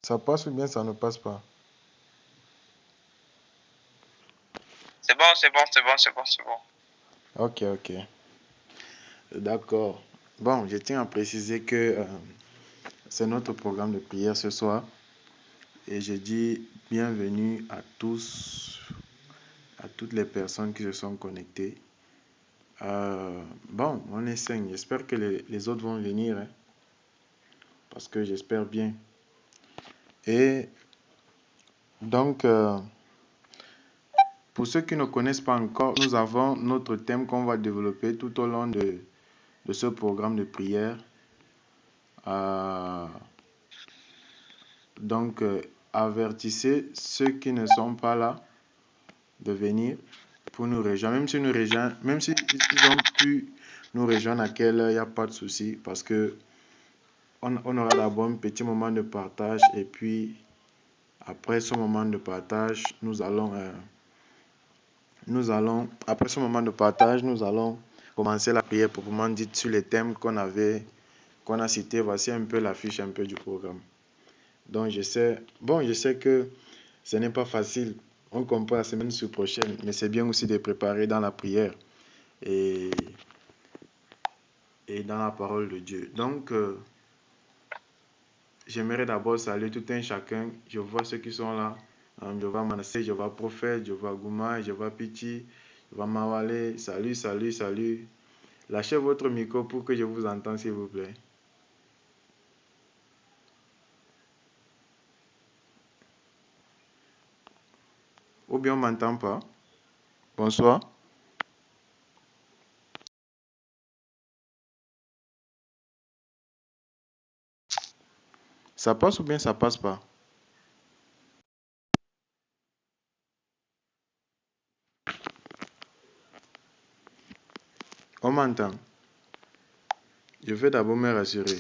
Ça passe ou bien ça ne passe pas? C'est bon, c'est bon, c'est bon, c'est bon, c'est bon. Ok, ok. D'accord. Bon, je tiens à préciser que c'est notre programme de prière ce soir. Et je dis bienvenue à tous, à toutes les personnes qui se sont connectées. Bon, on est 5. J'espère que les autres vont venir, hein, parce que j'espère bien. Et donc, pour ceux qui ne connaissent pas encore, nous avons notre thème qu'on va développer tout au long de ce programme de prière. Euh, donc, avertissez ceux qui ne sont pas là de venir pour nous rejoindre. Même s'ils ont pu nous rejoindre à quelle heure, il n'y a pas de souci, parce que on aura d'abord un petit moment de partage et puis après ce moment de partage, après ce moment de partage, nous allons commencer la prière proprement dite sur les thèmes qu'on a cités. Voici un peu l'affiche un peu du programme. Donc je sais que ce n'est pas facile. On comprend la semaine prochaine, mais c'est bien aussi de préparer dans la prière et, et dans la parole de Dieu. Donc, j'aimerais d'abord saluer tout un chacun. Je vois ceux qui sont là. Je vois Manassé, je vois Prophète, je vois Gouma, je vois Piti, je vois Mawale. Salut, salut, salut. Lâchez votre micro pour que je vous entende, s'il vous plaît. Ou bien on m'entend pas. Bonsoir. Ça passe ou bien ça passe pas? On m'entend. Je vais d'abord me rassurer.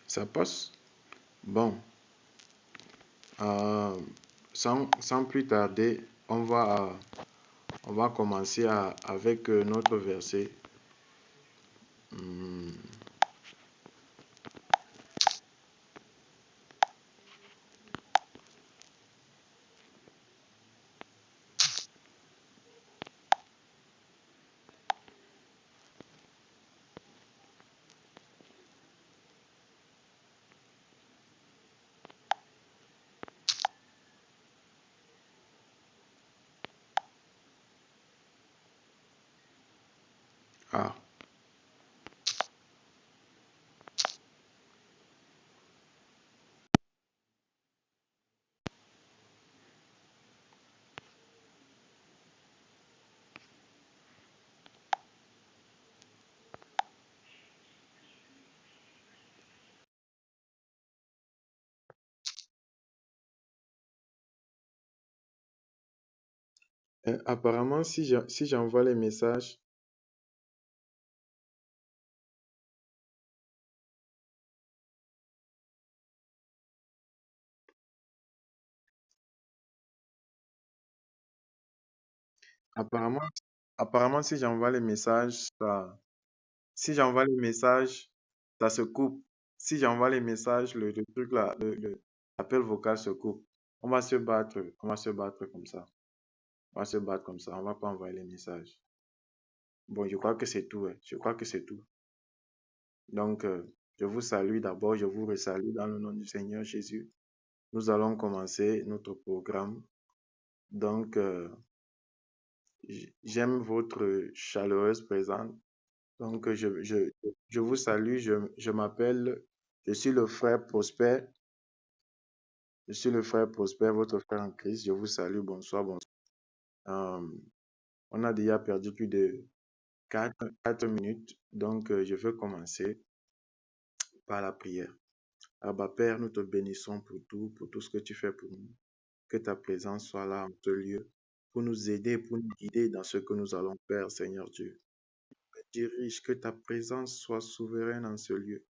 Ça passe? Bon. Euh, sans plus tarder, on va commencer avec notre verset. Hmm. Ah. Apparemment, si j'envoie les messages, apparemment, apparemment, si j'envoie les messages, si j'envoie les messages, ça se coupe. Si j'envoie les messages, le truc là, l'appel vocal se coupe. On va se battre comme ça. On va se battre comme ça. On va pas envoyer les messages. Bon, je crois que c'est tout, hein. Je crois que c'est tout. Donc, je vous salue d'abord, je vous resalue dans le nom du Seigneur Jésus. Nous allons commencer notre programme. Donc, j'aime votre chaleureuse présence. Donc, je vous salue, je m'appelle, je suis le frère Prosper, je suis le frère Prosper, votre frère en Christ. Je vous salue, bonsoir, bonsoir. Euh, on a déjà perdu plus de 4 minutes, donc je veux commencer par la prière. Abba Père, nous te bénissons pour tout ce que tu fais pour nous. Que ta présence soit là en ce lieu, pour nous aider, pour nous guider dans ce que nous allons faire, Seigneur Dieu. dirige, que ta présence soit souveraine en ce lieu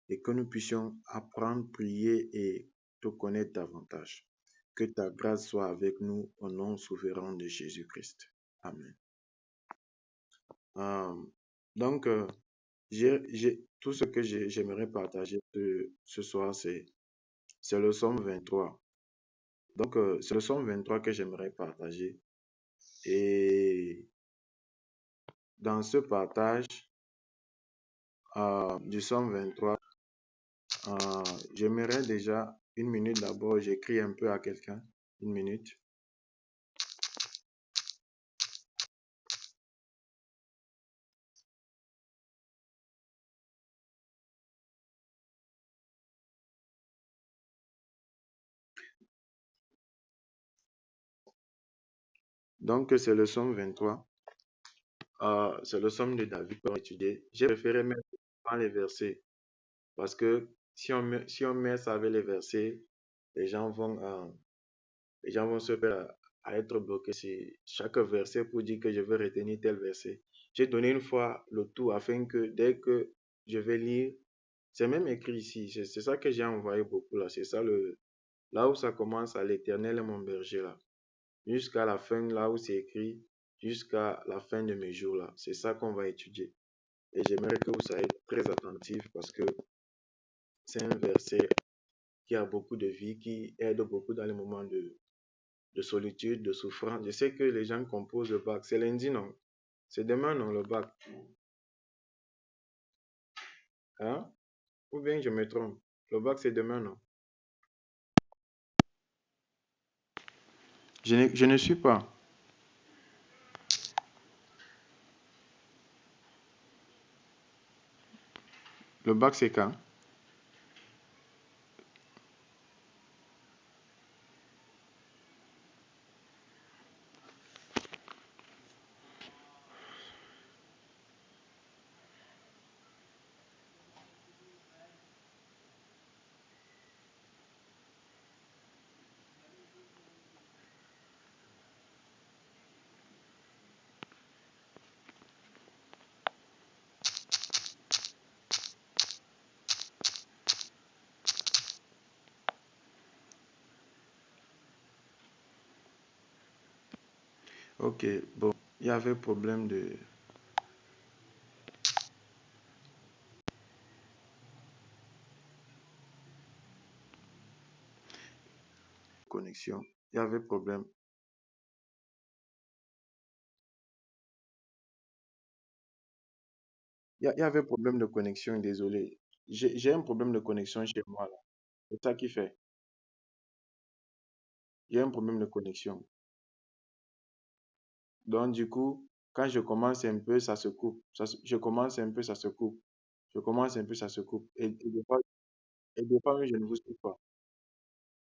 et que nous puissions apprendre, prier et te connaître davantage. Que ta grâce soit avec nous au nom souverain de Jésus-Christ. Amen. Euh, donc, tout ce que j'aimerais partager ce soir, c'est le psaume 23. Donc, c'est le psaume 23 que j'aimerais partager. Et dans ce partage du psaume 23, j'aimerais déjà une minute d'abord, j'écris un peu à quelqu'un, une minute. Donc, c'est le psaume 23. C'est le psaume de David qu'on va étudier. J'ai préféré mettre dans les versets parce que si on met ça avec les versets, les gens vont, les gens vont se faire à être bloqués sur chaque verset pour dire que je veux retenir tel verset. J'ai donné une fois le tout afin que dès que je vais lire, c'est même écrit ici, c'est ça que j'ai envoyé beaucoup là, c'est ça là où ça commence à l'Éternel est mon berger là, jusqu'à la fin là où c'est écrit, jusqu'à la fin de mes jours là, c'est ça qu'on va étudier. Et j'aimerais que vous soyez très attentifs parce que c'est un verset qui a beaucoup de vie, qui aide beaucoup dans les moments de solitude, de souffrance. Je sais que les gens composent le bac. C'est lundi, non? C'est demain, non, le bac? Hein? Ou bien je me trompe? Le bac, c'est demain, non? Je ne suis pas. Le bac, c'est quand? Ok, bon. Il y avait problème de connexion. Il y avait problème. Il y avait problème de connexion, désolé. J'ai un problème de connexion chez moi, là. C'est ça qui fait. J'ai un problème de connexion. Donc, du coup, quand je commence un peu, ça se coupe. Je commence un peu, ça se coupe. Je commence un peu, ça se coupe. Et des fois, même, je ne vous suis pas.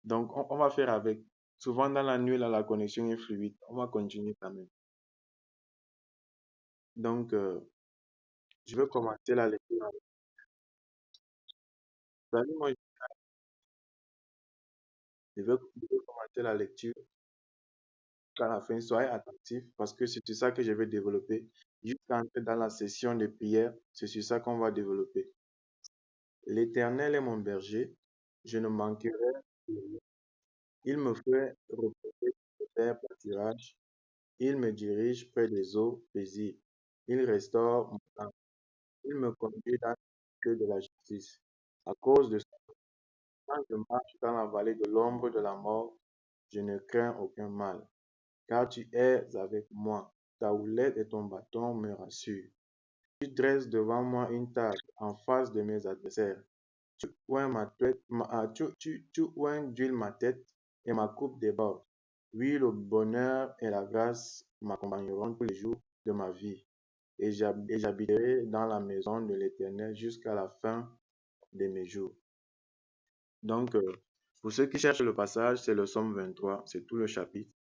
Donc, on va faire avec. Souvent, dans la nuit, là, la connexion est fluide. On va continuer quand même. Donc, je vais commencer la lecture. Vous savez, moi, je vais commencer la lecture jusqu'à la fin. Soyez attentifs parce que c'est sur ça que je vais développer. Jusqu'à entrer dans la session de prière, c'est sur ça qu'on va développer. L'Éternel est mon berger. Je ne manquerai de rien. Il me fait reposer sur de verts pâturages. Il me dirige près des eaux paisibles. Il restaure mon âme. Il me conduit dans le de la justice. À cause de ça, quand je marche dans la vallée de l'ombre de la mort, je ne crains aucun mal, car tu es avec moi. Ta houlette et ton bâton me rassurent. Tu dresses devant moi une table en face de mes adversaires. Tu oins ma tête, tu oins d'huile ma tête et ma coupe déborde. Oui, le bonheur et la grâce m'accompagneront tous les jours de ma vie et j'habiterai dans la maison de l'Éternel jusqu'à la fin de mes jours. Donc, pour ceux qui cherchent le passage, c'est le psaume 23, c'est tout le chapitre.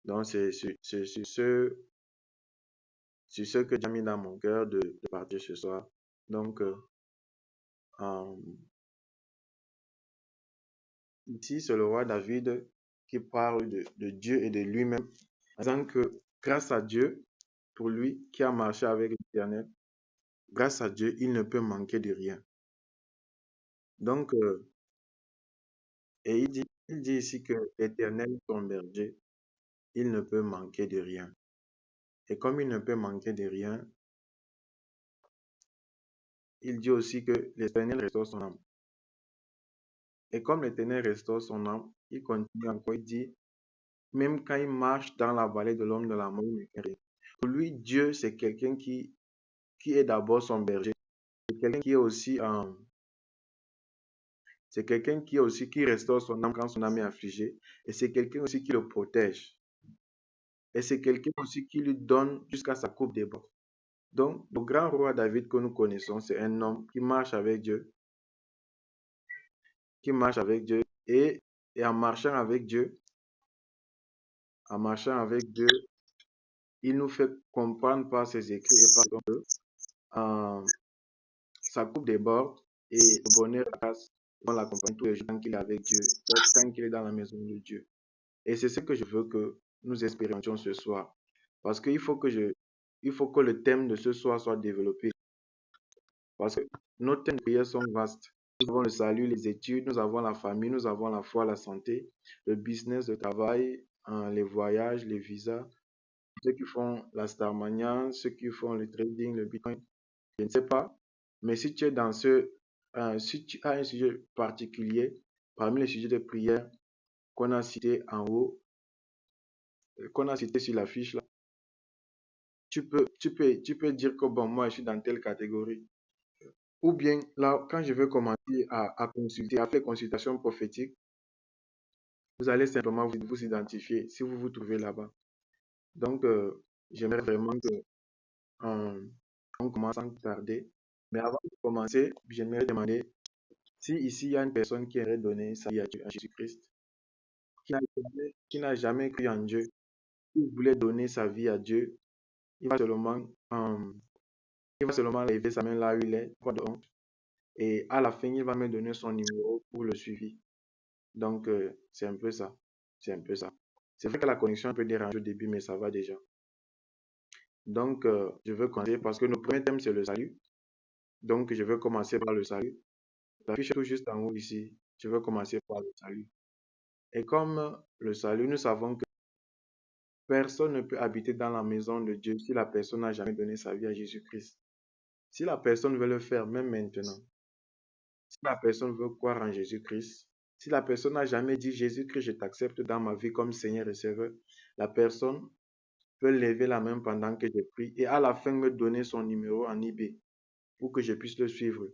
Donc, c'est sur ce que j'ai mis dans mon cœur de partir ce soir. Donc, euh, ici, c'est le roi David qui parle de Dieu et de lui-même, en disant que grâce à Dieu, pour lui qui a marché avec l'Éternel, grâce à Dieu, il ne peut manquer de rien. Donc, et il dit ici que l'Éternel est ton berger, il ne peut manquer de rien. Et comme il ne peut manquer de rien, il dit aussi que l'Éternel restaure son âme. Et comme l'Éternel restaure son âme, il continue encore, il dit, même quand il marche dans la vallée de l'homme de la mort, il ne craint rien. Pour lui, Dieu, c'est quelqu'un qui est d'abord son berger. C'est quelqu'un qui est aussi, c'est quelqu'un qui est aussi, qui restaure son âme quand son âme est affligée. Et c'est quelqu'un aussi qui le protège. Et c'est quelqu'un aussi qui lui donne jusqu'à sa coupe des bords. Donc, le grand roi David que nous connaissons, c'est un homme qui marche avec Dieu, qui marche avec Dieu, et en marchant avec Dieu, il nous fait comprendre par ses écrits et par son œuvre, euh, sa coupe déborde et le bonheur et la grâce vont l'accompagner tous les jours tant qu'il est avec Dieu, tant qu'il est dans la maison de Dieu. Et c'est ce que je veux que nous expérimentions ce soir. Parce qu'il faut il faut que le thème de ce soir soit développé. Parce que nos thèmes de prière sont vastes. Nous avons le salut, les études, nous avons la famille, nous avons la foi, la santé, le business, le travail, les voyages, les visas, ceux qui font la Starmania, ceux qui font le trading, le Bitcoin, je ne sais pas. Mais si tu es dans si tu as un sujet particulier, parmi les sujets de prière qu'on a cités en haut, qu'on a cité sur la fiche là, tu peux dire que bon, moi je suis dans telle catégorie. Ou bien là, quand je vais commencer à consulter, à faire consultation prophétique, vous allez simplement vous identifier si vous vous trouvez là-bas. Donc, j'aimerais vraiment que on commence sans tarder. Mais avant de commencer, j'aimerais demander si ici il y a une personne qui aimerait donner sa vie à Dieu, à Jésus-Christ, qui n'a jamais cru en Dieu, qui voulait donner sa vie à Dieu, il va seulement, euh, il va seulement lever sa main là où il est, pas de honte. Et à la fin, il va me donner son numéro pour le suivi. Donc, c'est un peu ça. C'est un peu ça. C'est vrai que la connexion peut déranger au début, mais ça va déjà. Donc, je veux commencer parce que notre premier thème, c'est le salut. Donc, je veux commencer par le salut. La fiche est tout juste en haut ici. Je veux commencer par le salut. Et comme le salut, nous savons que personne ne peut habiter dans la maison de Dieu si la personne n'a jamais donné sa vie à Jésus-Christ. Si la personne veut le faire, même maintenant, si la personne veut croire en Jésus-Christ, si la personne n'a jamais dit Jésus-Christ, je t'accepte dans ma vie comme Seigneur et Sauveur, la personne peut lever la main pendant que je prie et à la fin me donner son numéro en IB pour que je puisse le suivre.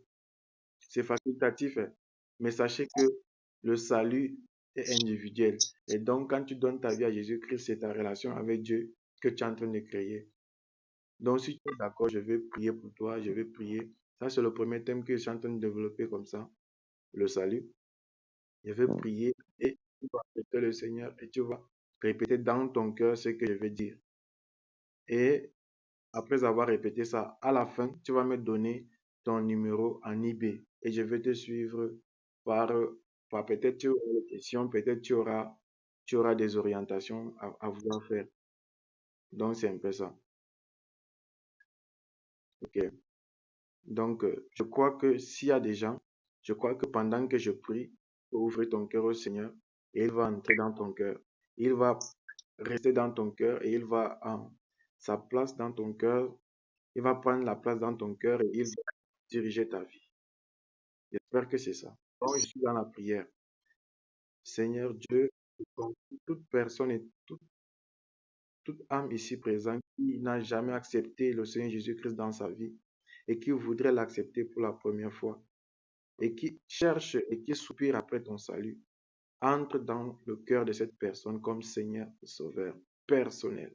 C'est facultatif, hein. Mais sachez que le salut est individuel. Et donc, quand tu donnes ta vie à Jésus-Christ, c'est ta relation avec Dieu que tu es en train de créer. Donc, si tu es d'accord, je vais prier pour toi, je vais prier. Ça, c'est le premier thème que je suis en train de développer comme ça, le salut. Je vais prier et tu vas accepter le Seigneur et tu vas répéter dans ton cœur ce que je vais dire. Et après avoir répété ça, à la fin, tu vas me donner ton numéro en IB et je vais te suivre par, par peut-être tu auras des questions, peut-être tu auras des orientations à vouloir faire. Donc, c'est un peu ça. OK. Donc, je crois que s'il y a des gens, je crois que pendant que je prie, tu peux ouvrir ton cœur au Seigneur et il va entrer dans ton cœur. Il va rester dans ton cœur et il va sa place dans ton cœur. Il va prendre la place dans ton cœur et il va diriger ta vie. J'espère que c'est ça. Donc, je suis dans la prière. Seigneur Dieu, toute personne et toute âme ici présente qui n'a jamais accepté le Seigneur Jésus-Christ dans sa vie et qui voudrait l'accepter pour la première fois et qui cherche et qui soupire après ton salut, entre dans le cœur de cette personne comme Seigneur et Sauveur personnel.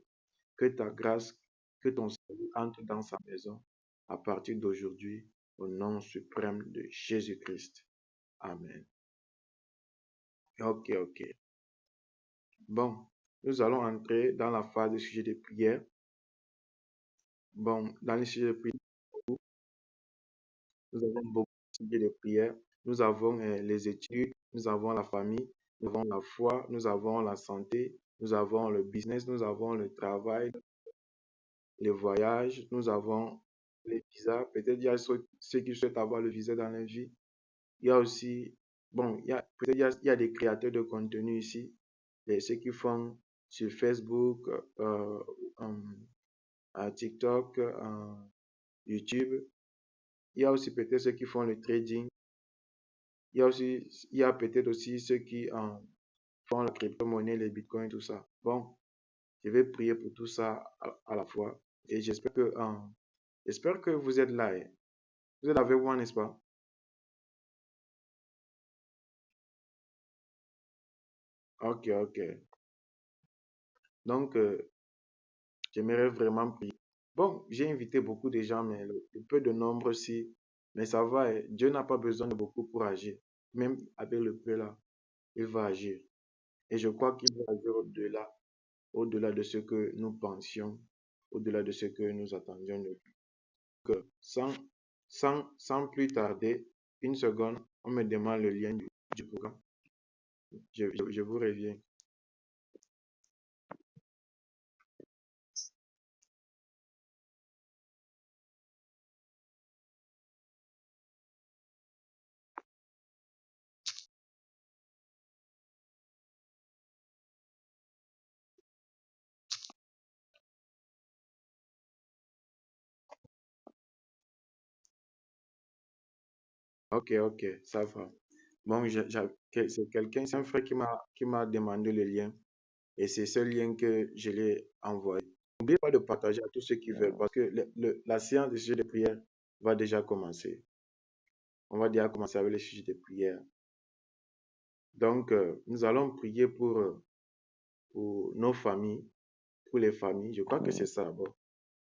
Que ta grâce, que ton salut entre dans sa maison à partir d'aujourd'hui, au nom suprême de Jésus-Christ. Amen. Ok, ok. Bon, nous allons entrer dans la phase du sujet de prière. Bon, dans les sujets de prière, nous avons beaucoup de sujets de prière. Nous avons les études, nous avons la famille, nous avons la foi, nous avons la santé, nous avons le business, nous avons le travail, les voyages, nous avons les visas. Peut-être il y a ceux qui souhaitent avoir le visa dans leur vie. Il y a aussi, bon, peut-être il y a des créateurs de contenu ici, ceux qui font sur Facebook, à TikTok, YouTube. Il y a aussi peut-être ceux qui font le trading. Il y a peut-être aussi ceux qui font la crypto-monnaie, les bitcoins, tout ça. Bon, je vais prier pour tout ça à la fois. Et j'espère que vous êtes là, hein. Vous êtes avec moi, n'est-ce pas? Ok, ok. Donc, j'aimerais vraiment prier. Bon, j'ai invité beaucoup de gens, mais le peu de nombre aussi. Mais ça va, hein. Dieu n'a pas besoin de beaucoup pour agir. Même avec le peu là, il va agir. Et je crois qu'il va agir au-delà de ce que nous pensions, au-delà de ce que nous attendions de lui. Donc, sans plus tarder, une seconde, on me demande le lien du programme. Je vous reviens. Ok, ok, ça va. Bon, c'est quelqu'un, c'est un frère qui m'a demandé le lien. Et c'est ce lien que je l'ai envoyé. N'oubliez pas de partager à tous ceux qui veulent parce que la séance de sujet de prière va déjà commencer. On va déjà commencer avec les sujets de prière. Donc, nous allons prier pour nos familles, pour les familles. Je crois que c'est ça. Bon.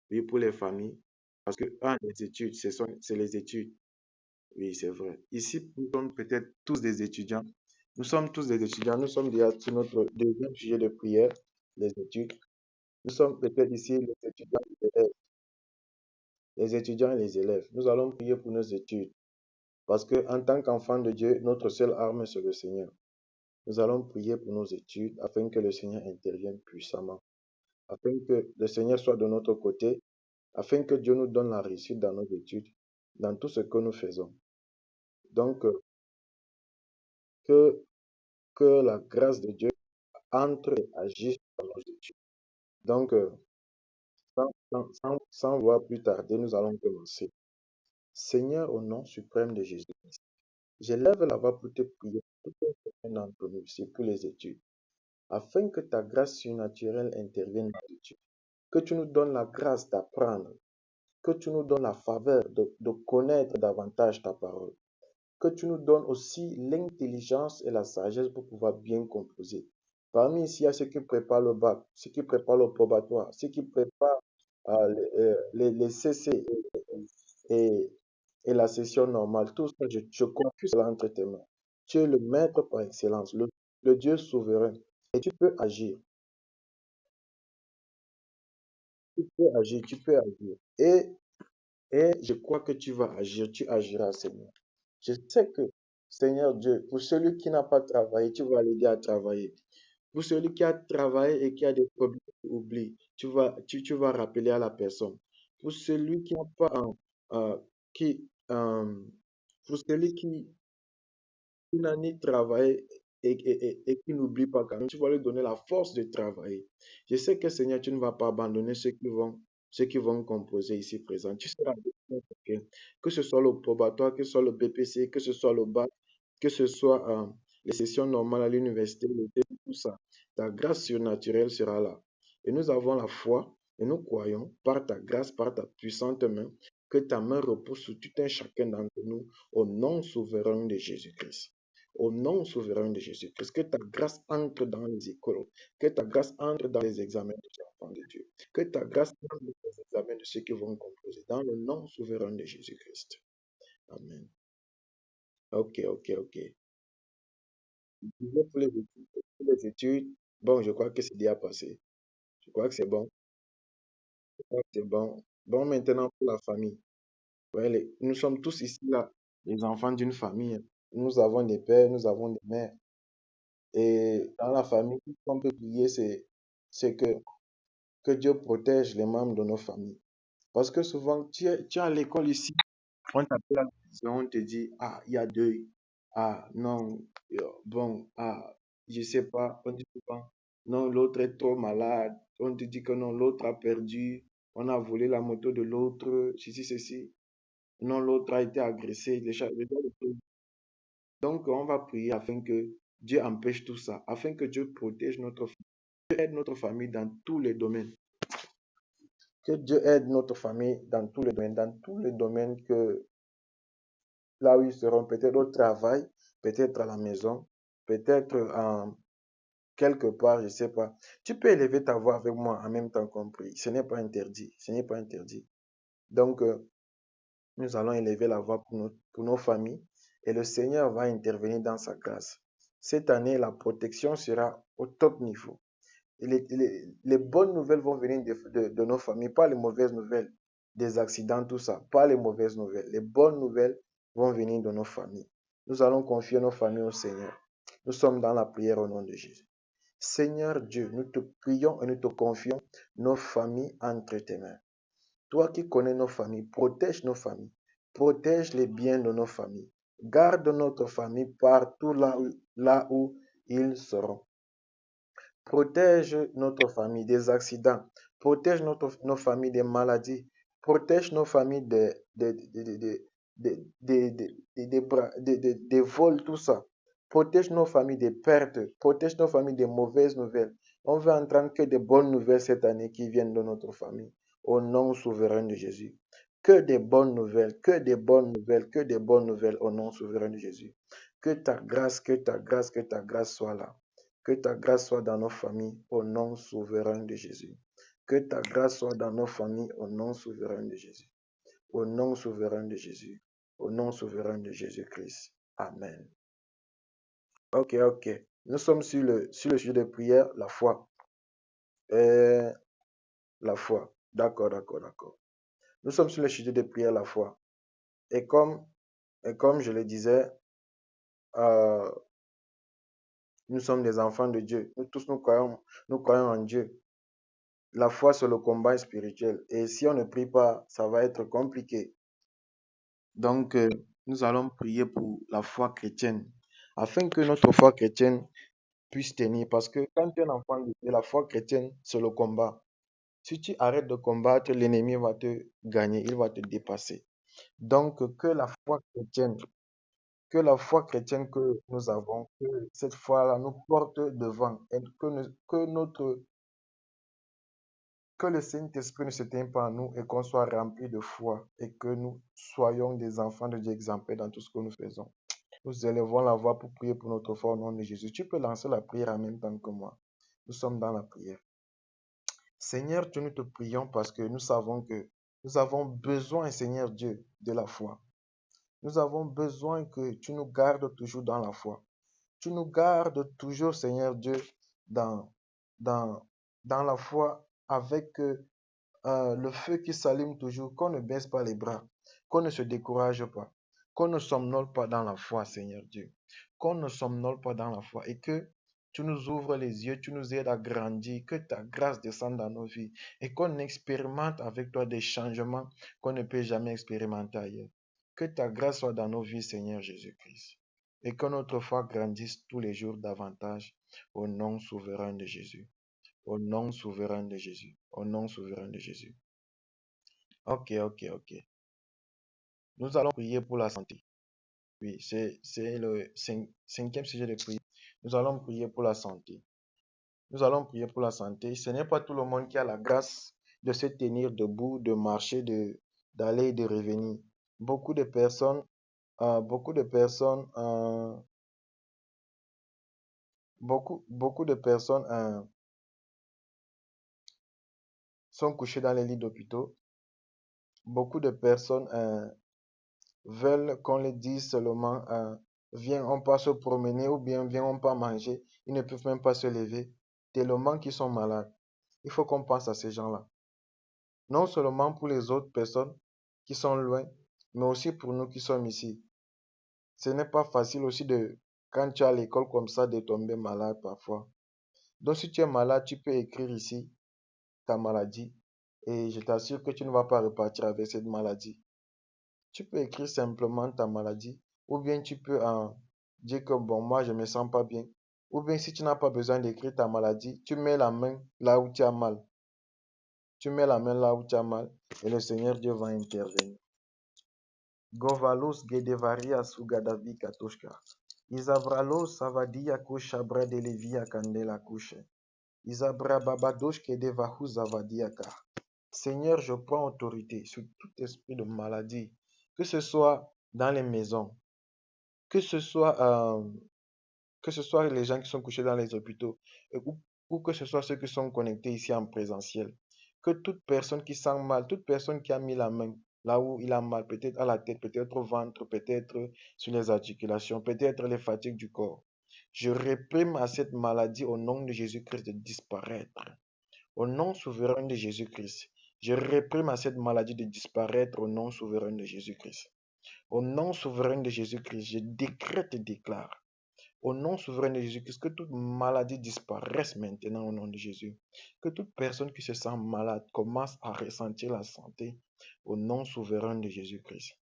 Oui, pour les familles. Parce que, les études, c'est les études. Oui, c'est vrai. Ici, nous sommes peut-être tous des étudiants. Nous sommes tous des étudiants. Nous sommes déjà sur notre deuxième sujet de prière, les études. Nous sommes peut-être ici les étudiants et les élèves. Nous allons prier pour nos études. Parce que en tant qu'enfant de Dieu, notre seule arme, c'est le Seigneur. Nous allons prier pour nos études afin que le Seigneur intervienne puissamment, afin que le Seigneur soit de notre côté, afin que Dieu nous donne la réussite dans nos études, dans tout ce que nous faisons. Donc, que, que la grâce de Dieu entre et agisse dans nos études. Donc, sans voir plus tarder, nous allons commencer. Seigneur, au nom suprême de Jésus, j'élève la voix pour te prier pour chacun d'entre nous, c'est pour les études, afin que ta grâce surnaturelle intervienne dans les études, que tu nous donnes la grâce d'apprendre, que tu nous donnes la faveur de connaître davantage ta parole, que tu nous donnes aussi l'intelligence et la sagesse pour pouvoir bien composer. Parmi ici, il y a ceux qui préparent le bac, ceux qui préparent le probatoire, ceux qui préparent les CC et, et la session normale. Tout ça, je confie cela entre tes mains. Tu es le maître par excellence, le Dieu souverain. Et tu peux agir, tu peux agir, tu peux agir. Et je crois que tu vas agir, tu agiras, Seigneur. Je sais que, Seigneur Dieu, pour celui qui n'a pas travaillé, tu vas l'aider à travailler. Pour celui qui a travaillé et qui a des problèmes, oublie, tu vas rappeler à la personne. Pour celui qui n'a pas, euh, qui, euh, pour celui qui n'a ni travaillé et qui n'oublie pas quand même, tu vas lui donner la force de travailler. Je sais que Seigneur, tu ne vas pas abandonner ceux qui vont composer ici présents. Tu seras avec chacun. Que ce soit le probatoire, que ce soit le BPC, que ce soit le bac, que ce soit les sessions normales à l'université, le TP, tout ça. Ta grâce surnaturelle sera là. Et nous avons la foi et nous croyons par ta grâce, par ta puissante main, que ta main repose sur tout un chacun d'entre nous au nom souverain de Jésus-Christ. Au nom souverain de Jésus-Christ, que ta grâce entre dans les écoles, que ta grâce entre dans les examens des enfants de Dieu, que ta grâce entre dans les examens de ceux qui vont composer, dans le nom souverain de Jésus-Christ. Amen. Ok, ok, ok. Pour les études, bon, je crois que c'est déjà passé. Je crois que c'est bon. Je crois que c'est bon. Bon, maintenant pour la famille. Ouais, nous sommes tous ici là, les enfants d'une famille. Nous avons des pères, nous avons des mères. Et dans la famille, tout ce qu'on peut prier, c'est que Dieu protège les membres de nos familles. Parce que souvent, tu es à l'école ici, on t'appelle à la maison, on te dit, ah, il y a deuil. Ah, non, bon, ah, je sais pas. On dit souvent, non, l'autre est trop malade. On te dit que non, l'autre a perdu. On a volé la moto de l'autre, ceci, ceci. Non, l'autre a été agressé. Les gens le font. Donc, on va prier afin que Dieu empêche tout ça, afin que Dieu protège notre famille, aide notre famille dans tous les domaines. Que Dieu aide notre famille dans tous les domaines que là où ils seront, peut-être au travail, peut-être à la maison, peut-être en quelque part, je ne sais pas. Tu peux élever ta voix avec moi en même temps qu'on prie. Ce n'est pas interdit. Ce n'est pas interdit. Donc, nous allons élever la voix pour nos familles et le Seigneur va intervenir dans sa grâce. Cette année, la protection sera au top niveau. Et les bonnes nouvelles vont venir de nos familles, pas les mauvaises nouvelles, des accidents, tout ça, pas les mauvaises nouvelles. Les bonnes nouvelles vont venir de nos familles. Nous allons confier nos familles au Seigneur. Nous sommes dans la prière au nom de Jésus. Seigneur Dieu, nous te prions et nous te confions nos familles entre tes mains. Toi qui connais nos familles, protège nos familles, protège les biens de nos familles, garde notre famille partout là où ils seront. Protège notre famille des accidents. Protège nos familles des maladies. Protège nos familles des vols, tout ça. Protège nos familles des pertes. Protège nos familles des mauvaises nouvelles. On veut entendre que des bonnes nouvelles cette année qui viennent de notre famille. Au nom souverain de Jésus. Que des bonnes nouvelles, que des bonnes nouvelles, que des bonnes nouvelles au nom souverain de Jésus. Que ta grâce, que ta grâce, que ta grâce soit là. Que ta grâce soit dans nos familles au nom souverain de Jésus. Que ta grâce soit dans nos familles au nom souverain de Jésus. Au nom souverain de Jésus. Au nom souverain de Jésus-Christ. Amen. Ok, ok. Nous sommes sur le sujet de prière, la foi. La foi. D'accord, d'accord, d'accord. Nous sommes sur le sujet de prière, la foi. Et comme je le disais, euh, nous sommes des enfants de Dieu. Nous tous, nous croyons en Dieu. La foi, c'est le combat spirituel. Et si on ne prie pas, ça va être compliqué. Donc, nous allons prier pour la foi chrétienne, afin que notre foi chrétienne puisse tenir. Parce que quand tu es un enfant de Dieu, la foi chrétienne, c'est le combat. Si tu arrêtes de combattre, l'ennemi va te gagner, il va te dépasser. Donc, que la foi chrétienne que nous avons, que cette foi-là nous porte devant et que le Saint-Esprit ne s'éteigne pas en nous et qu'on soit rempli de foi et que nous soyons des enfants de Dieu exemplaires dans tout ce que nous faisons. Nous élevons la voix pour prier pour notre foi au nom de Jésus. Tu peux lancer la prière en même temps que moi. Nous sommes dans la prière. Seigneur Dieu, nous te prions parce que nous savons que nous avons besoin, Seigneur Dieu, de la foi. Nous avons besoin que tu nous gardes toujours dans la foi. Tu nous gardes toujours, Seigneur Dieu, dans, dans, dans la foi avec le feu qui s'allume toujours, qu'on ne baisse pas les bras, qu'on ne se décourage pas, qu'on ne somnole pas dans la foi, Seigneur Dieu, qu'on ne somnole pas dans la foi et que tu nous ouvres les yeux, tu nous aides à grandir, que ta grâce descende dans nos vies et qu'on expérimente avec toi des changements qu'on ne peut jamais expérimenter ailleurs. Que ta grâce soit dans nos vies, Seigneur Jésus-Christ, et que notre foi grandisse tous les jours davantage au nom souverain de Jésus. Au nom souverain de Jésus. Au nom souverain de Jésus. Ok, ok, ok. Nous allons prier pour la santé. Oui, c'est le cinquième sujet de prière. Nous allons prier pour la santé. Nous allons prier pour la santé. Ce n'est pas tout le monde qui a la grâce de se tenir debout, de marcher, d'aller et de revenir. Beaucoup de personnes, beaucoup de personnes, beaucoup de personnes sont couchées dans les lits d'hôpitaux. Beaucoup de personnes veulent qu'on les dise seulement, viens, on peut se promener ou bien viens, on peut manger. Ils ne peuvent même pas se lever, tellement qu'ils sont malades. Il faut qu'on pense à ces gens-là. Non seulement pour les autres personnes qui sont loin, mais aussi pour nous qui sommes ici. Ce n'est pas facile aussi quand tu es à l'école comme ça, de tomber malade parfois. Donc si tu es malade, tu peux écrire ici ta maladie Et je t'assure que tu ne vas pas repartir avec cette maladie. Tu peux écrire simplement ta maladie, ou bien tu peux dire que bon, moi je me sens pas bien. Ou bien si tu n'as pas besoin d'écrire ta maladie, tu mets la main là où tu as mal. Tu mets la main là où tu as mal et le Seigneur Dieu va intervenir. Govalos gedevaria sugadavi katoshka. Isabralos savadia kusha bradelevia candela kushe. Isabra babadosh kedevahu zavadiaka. Seigneur, je prends autorité sur tout esprit de maladie, que ce soit dans les maisons, que ce soit, euh, que ce soit les gens qui sont couchés dans les hôpitaux, ou que ce soit ceux qui sont connectés ici en présentiel. Que toute personne qui sent mal, toute personne qui a mis la main là où il a mal, peut-être à la tête, peut-être au ventre, peut-être sur les articulations, peut-être les fatigues du corps. Je réprime à cette maladie au nom de Jésus-Christ de disparaître. Au nom souverain de Jésus-Christ, je réprime à cette maladie de disparaître au nom souverain de Jésus-Christ. Au nom souverain de Jésus-Christ, je décrète et déclare, au nom souverain de Jésus-Christ, que toute maladie disparaisse maintenant au nom de Jésus. Que toute personne qui se sent malade commence à ressentir la santé au nom souverain de Jésus-Christ.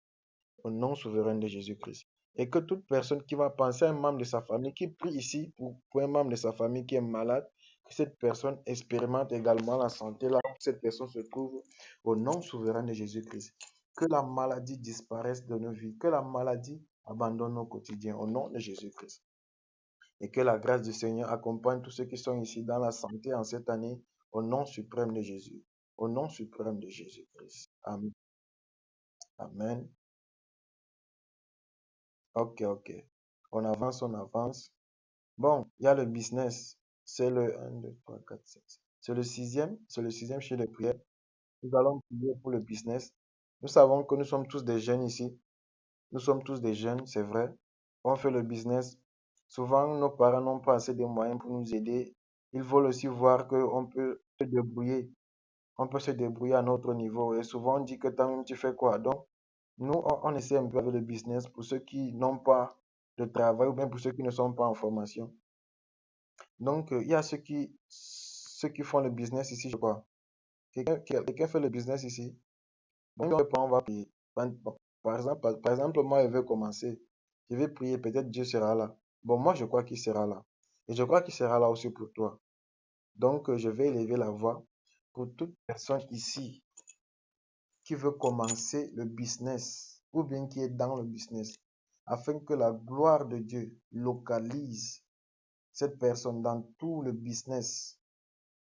Au nom souverain de Jésus-Christ. Et que toute personne qui va penser à un membre de sa famille, qui prie ici pour un membre de sa famille qui est malade, que cette personne expérimente également la santé là où cette personne se trouve, au nom souverain de Jésus-Christ. Que la maladie disparaisse de nos vies, que la maladie abandonne nos quotidiens, au nom de Jésus-Christ. Et que la grâce du Seigneur accompagne tous ceux qui sont ici dans la santé en cette année, au nom suprême de Jésus. Au nom suprême de Jésus-Christ. Amen. Amen. Ok, ok. On avance, on avance. Bon, il y a le business. C'est le 1, 2, 3, 4, 5. C'est le sixième. C'est le sixième chez les prières. Nous allons prier pour le business. Nous savons que nous sommes tous des jeunes ici. Nous sommes tous des jeunes, c'est vrai. On fait le business. Souvent, nos parents n'ont pas assez de moyens pour nous aider. Ils veulent aussi voir qu'on peut se débrouiller. On peut se débrouiller à notre niveau. Et souvent, on dit que toi-même, tu fais quoi? Donc, nous, on essaie un peu avec le business pour ceux qui n'ont pas de travail ou bien pour ceux qui ne sont pas en formation. Donc, il y a ceux qui font le business ici, je crois. Quelqu'un fait le business ici. Donc, on va prier. Bon, par exemple, moi, je vais commencer. Je vais prier, peut-être Dieu sera là. Bon, moi, je crois qu'il sera là. Et je crois qu'il sera là aussi pour toi. Donc, je vais élever la voix pour toute personne ici qui veut commencer le business ou bien qui est dans le business, afin que la gloire de Dieu localise cette personne dans tout le business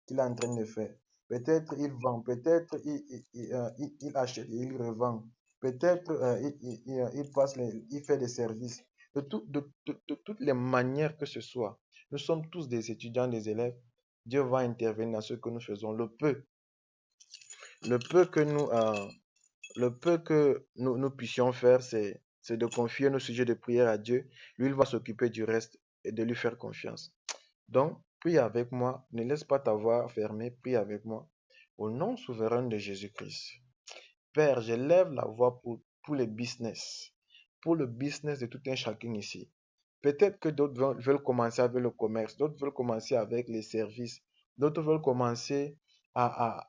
qu'il est en train de faire. Peut-être il vend, peut-être il achète et il revend, peut-être il fait des services. De toutes les manières que ce soit, nous sommes tous des étudiants, des élèves. Dieu va intervenir dans ce que nous faisons. Le peu que nous puissions faire, c'est de confier nos sujets de prière à Dieu. Lui, il va s'occuper du reste et de lui faire confiance. Donc, prie avec moi. Ne laisse pas ta voix fermée. Prie avec moi. Au nom souverain de Jésus-Christ. Père, j'élève la voix pour les business. Pour le business de tout un chacun ici. Peut-être que d'autres veulent commencer avec le commerce. D'autres veulent commencer avec les services. D'autres veulent commencer à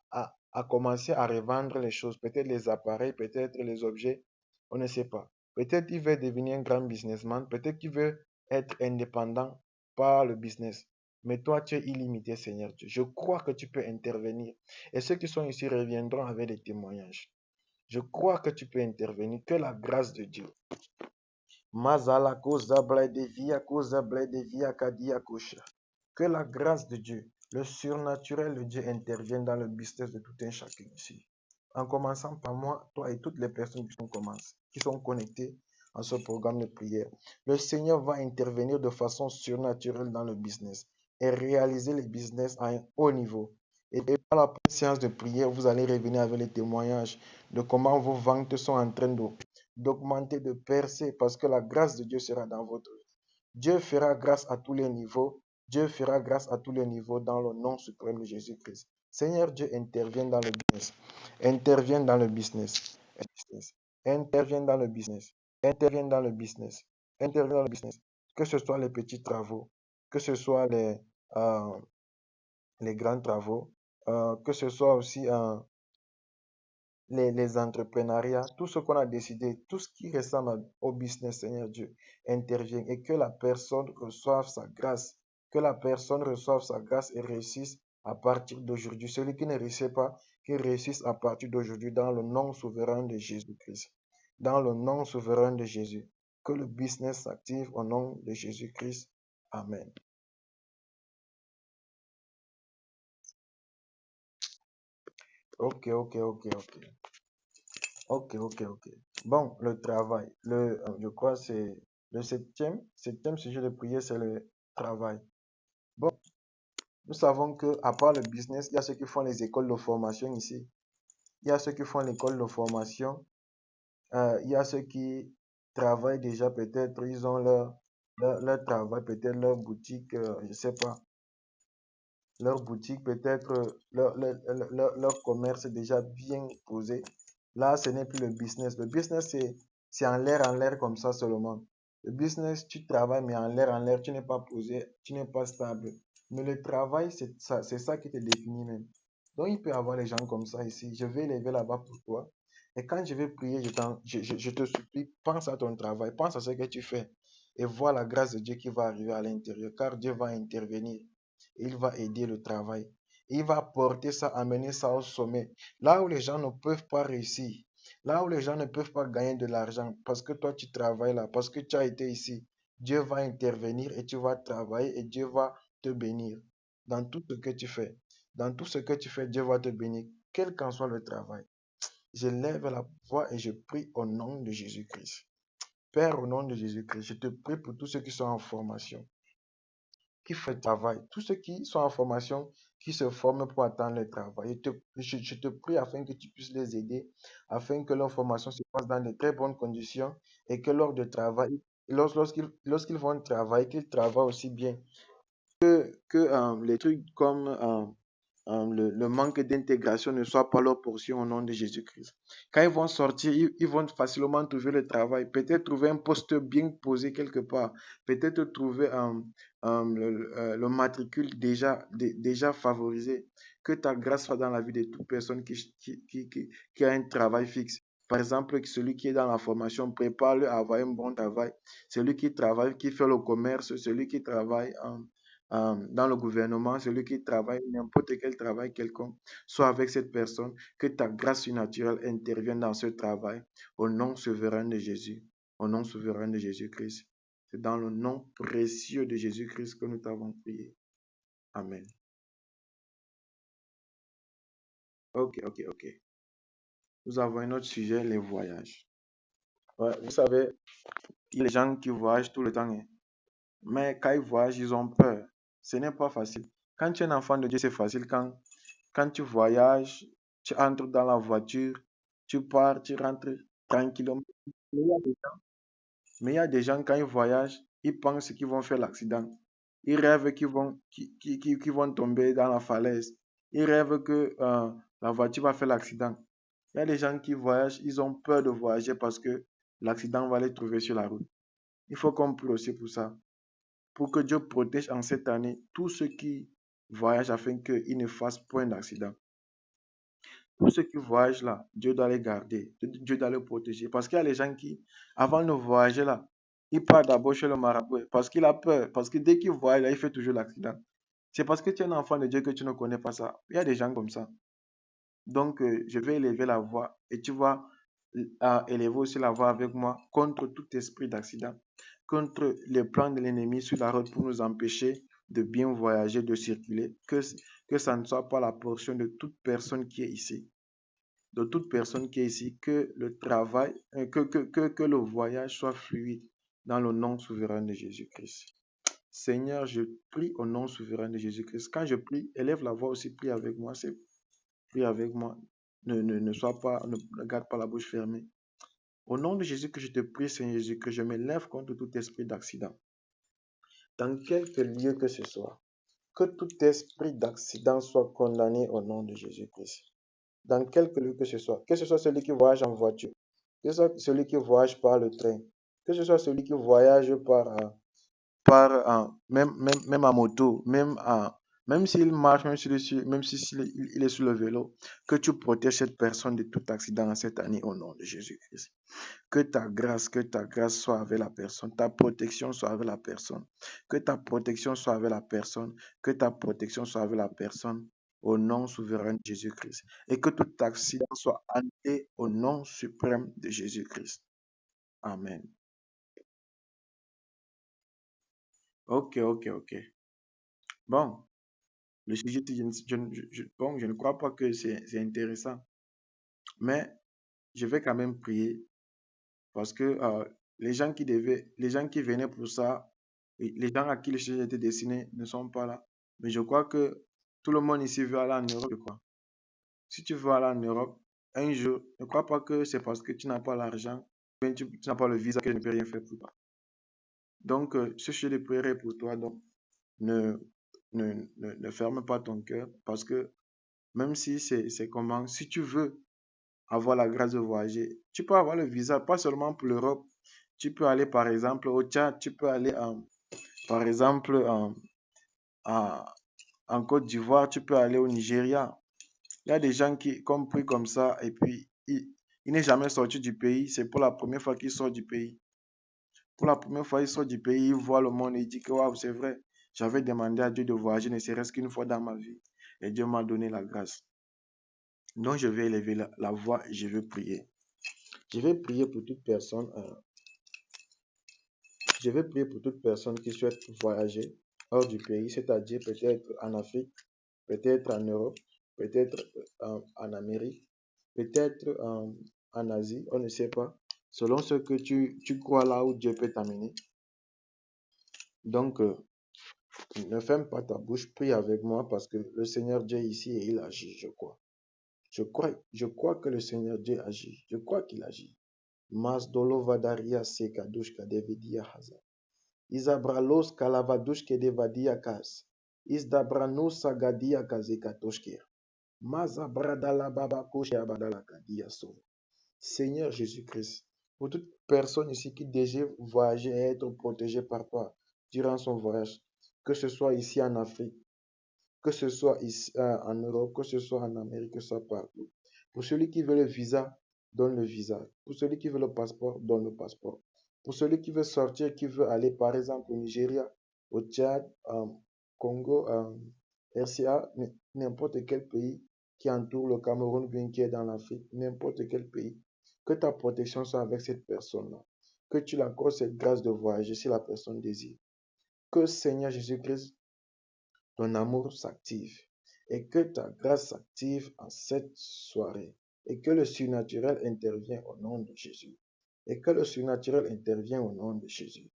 commencer à revendre les choses. Peut-être les appareils, peut-être les objets. On ne sait pas. Peut-être il veut devenir un grand businessman. Peut-être qu'il veut être indépendant par le business. Mais toi, tu es illimité, Seigneur Dieu. Je crois que tu peux intervenir. Et ceux qui sont ici reviendront avec des témoignages. Je crois que tu peux intervenir. Que la grâce de Dieu. Mazala koza via koza via kadia kosha. Que la grâce de Dieu, le surnaturel de Dieu intervienne dans le business de tout un chacun ici. En commençant par moi, toi et toutes les personnes qui sont connectées à ce programme de prière. Le Seigneur va intervenir de façon surnaturelle dans le business et réaliser le business à un haut niveau. Et par la séance de prière, vous allez revenir avec les témoignages de comment vos ventes sont en train d'augmenter, de percer, parce que la grâce de Dieu sera dans votre vie. Dieu fera grâce à tous les niveaux. Dieu fera grâce à tous les niveaux dans le nom suprême de Jésus-Christ. Seigneur Dieu, intervient dans le business. Intervient dans le business. Intervient dans le business. Intervient dans le business. Intervient dans le business. Que ce soit les petits travaux, que ce soit les grands travaux, que ce soit aussi les entrepreneuriats, tout ce qu'on a décidé, tout ce qui ressemble au business, Seigneur Dieu, intervient et que la personne reçoive sa grâce, que la personne reçoive sa grâce et réussisse à partir d'aujourd'hui. Celui qui ne réussit pas, qu'il réussisse à partir d'aujourd'hui dans le nom souverain de Jésus-Christ. Dans le nom souverain de Jésus. Que le business s'active au nom de Jésus-Christ. Amen. Ok, ok, ok, ok. Ok, ok, ok. Bon, le travail. Je crois que c'est le septième sujet de prière, c'est le travail. Bon, nous savons que à part le business, il y a ceux qui font les écoles de formation ici. Il y a ceux qui font l'école de formation. Il y a ceux qui travaillent déjà peut-être, ils ont leur travail, peut-être leur boutique, je sais pas. Leur boutique, peut-être leur commerce est déjà bien posé. Là, ce n'est plus le business. Le business, c'est en l'air comme ça seulement. Le business, tu travailles, mais en l'air, tu n'es pas posé, tu n'es pas stable. Mais le travail, c'est ça qui te définit même. Donc, il peut y avoir les gens comme ça ici. Je vais lever là-bas pour toi. Et quand je vais prier, je te supplie, pense à ton travail, pense à ce que tu fais. Et vois la grâce de Dieu qui va arriver à l'intérieur, car Dieu va intervenir. Il va aider le travail. Il va porter ça, amener ça au sommet. Là où les gens ne peuvent pas réussir, là où les gens ne peuvent pas gagner de l'argent, parce que toi tu travailles là, parce que tu as été ici, Dieu va intervenir et tu vas travailler et Dieu va te bénir dans tout ce que tu fais. Dans tout ce que tu fais, Dieu va te bénir, quel qu'en soit le travail. Je lève la voix et je prie au nom de Jésus-Christ. Père, au nom de Jésus-Christ, je te prie pour tous ceux qui sont en formation, qui font le travail, tous ceux qui sont en formation, qui se forment pour atteindre le travail. Je te prie afin que tu puisses les aider, afin que leur formation se passe dans de très bonnes conditions et que lors de travail, lorsqu'ils vont travailler, qu'ils travaillent aussi bien que les trucs comme le manque d'intégration ne soit pas leur portion au nom de Jésus-Christ. Quand ils vont sortir, ils vont facilement trouver le travail, peut-être trouver un poste bien posé quelque part, peut-être trouver le matricule déjà favorisé. Que ta grâce soit dans la vie de toute personne qui a un travail fixe. Par exemple, celui qui est dans la formation, prépare-le à avoir un bon travail. Celui qui travaille, qui fait le commerce, celui qui travaille dans le gouvernement, celui qui travaille, n'importe quel travail quelconque, soit avec cette personne, que ta grâce surnaturelle intervienne dans ce travail, au nom souverain de Jésus, au nom souverain de Jésus-Christ. C'est dans le nom précieux de Jésus-Christ que nous t'avons prié. Amen. Ok, ok, ok. Nous avons un autre sujet, les voyages. Ouais, vous savez, il y a des gens qui voyagent tout le temps, hein. Mais quand ils voyagent, ils ont peur. Ce n'est pas facile. Quand tu es un enfant de Dieu, c'est facile. Quand tu voyages, tu entres dans la voiture, tu pars, tu rentres tranquillement. Mais il y a des mais il y a des gens, quand ils voyagent, ils pensent qu'ils vont faire l'accident. Ils rêvent qu'ils vont tomber dans la falaise. Ils rêvent que la voiture va faire l'accident. Il y a des gens qui voyagent, ils ont peur de voyager parce que l'accident va les trouver sur la route. Il faut qu'on prie aussi pour ça, pour que Dieu protège en cette année tous ceux qui voyagent afin qu'ils ne fassent point d'accident. Tous ceux qui voyagent là, Dieu doit les garder, Dieu doit les protéger. Parce qu'il y a les gens qui, avant de voyager là, ils partent d'abord chez le marabout parce qu'il a peur. Parce que dès qu'il voyage là, il fait toujours l'accident. C'est parce que tu es un enfant de Dieu que tu ne connais pas ça. Il y a des gens comme ça. Donc, je vais élever la voix et tu vas élever aussi la voix avec moi contre tout esprit d'accident, contre les plans de l'ennemi sur la route pour nous empêcher de bien voyager, de circuler, que ça ne soit pas la portion de toute personne qui est ici, de toute personne qui est ici, que le travail, que le voyage soit fluide dans le nom souverain de Jésus-Christ. Seigneur, je prie au nom souverain de Jésus-Christ. Quand je prie, élève la voix aussi, prie avec moi. Prie avec moi. Ne sois pas, ne garde pas la bouche fermée. Au nom de Jésus que je te prie, Seigneur Jésus, que je me lève contre tout esprit d'accident. Dans quelque lieu que ce soit, que tout esprit d'accident soit condamné au nom de Jésus-Christ. Dans quelque lieu que ce soit celui qui voyage en voiture, que ce soit celui qui voyage par le train, que ce soit celui qui voyage même en moto, même Même s'il marche, même il est sur le vélo, que tu protèges cette personne de tout accident cette année au nom de Jésus-Christ. Que ta grâce soit avec la personne, ta protection soit avec la personne, que ta protection soit avec la personne, que ta protection soit avec la personne au nom souverain de Jésus-Christ. Et que tout accident soit annulé au nom suprême de Jésus-Christ. Amen. Ok. Bon, le sujet, bon, je ne crois pas que c'est intéressant, mais je vais quand même prier parce que les gens qui venaient pour ça, et les gens à qui le sujet était destiné ne sont pas là. Mais je crois que tout le monde ici veut aller en Europe, je crois. Si tu veux aller en Europe, un jour, ne crois pas que c'est parce que tu n'as pas l'argent, ou bien tu n'as pas le visa que je ne peux rien faire pour toi. Donc, ce sujet de prière est pour toi, donc ne, ne ferme pas ton cœur parce que même si c'est comment, si tu veux avoir la grâce de voyager, tu peux avoir le visa, pas seulement pour l'Europe. Tu peux aller par exemple au Tchad, tu peux aller par exemple en, en Côte d'Ivoire, tu peux aller au Nigeria. Il y a des gens qui ont pris comme ça et puis il n'est jamais sorti du pays. C'est pour la première fois qu'il sort du pays. Pour la première fois, il sort du pays, il voit le monde et il dit que waouh, c'est vrai. J'avais demandé à Dieu de voyager ne serait-ce qu'une fois dans ma vie. Et Dieu m'a donné la grâce. Donc, je vais élever la voix et je vais prier. Je vais prier pour toute personne. Je vais prier pour toute personne qui souhaite voyager hors du pays, c'est-à-dire peut-être en Afrique, peut-être en Europe, peut-être en Amérique, peut-être en Asie, on ne sait pas, selon ce que tu crois là où Dieu peut t'amener. Donc, ne ferme pas ta bouche, prie avec moi parce que le Seigneur Dieu est ici et il agit, je crois. Je crois que le Seigneur Dieu agit. Je crois qu'il agit. Mas dolo vadaria se kadushka devidia haza. Isabralos kalavadushke devadia kas. Isdabranos sagadia kazekatoshke. Mazabradala baba koshe abadala kadia so. Seigneur Jésus-Christ, pour toute personne ici qui désire voyager et être protégée par toi durant son voyage, que ce soit ici en Afrique, que ce soit ici en Europe, que ce soit en Amérique, que ce soit partout. Pour celui qui veut le visa, donne le visa. Pour celui qui veut le passeport, donne le passeport. Pour celui qui veut sortir, qui veut aller par exemple au Nigeria, au Tchad, Congo, RCA, n'importe quel pays qui entoure le Cameroun, bien qui est dans l'Afrique, n'importe quel pays, que ta protection soit avec cette personne-là. Que tu l'accordes cette grâce de voyager si la personne désire. Que Seigneur Jésus-Christ, ton amour s'active et que ta grâce s'active en cette soirée et que le surnaturel intervient au nom de Jésus. Et que le surnaturel intervient au nom de Jésus.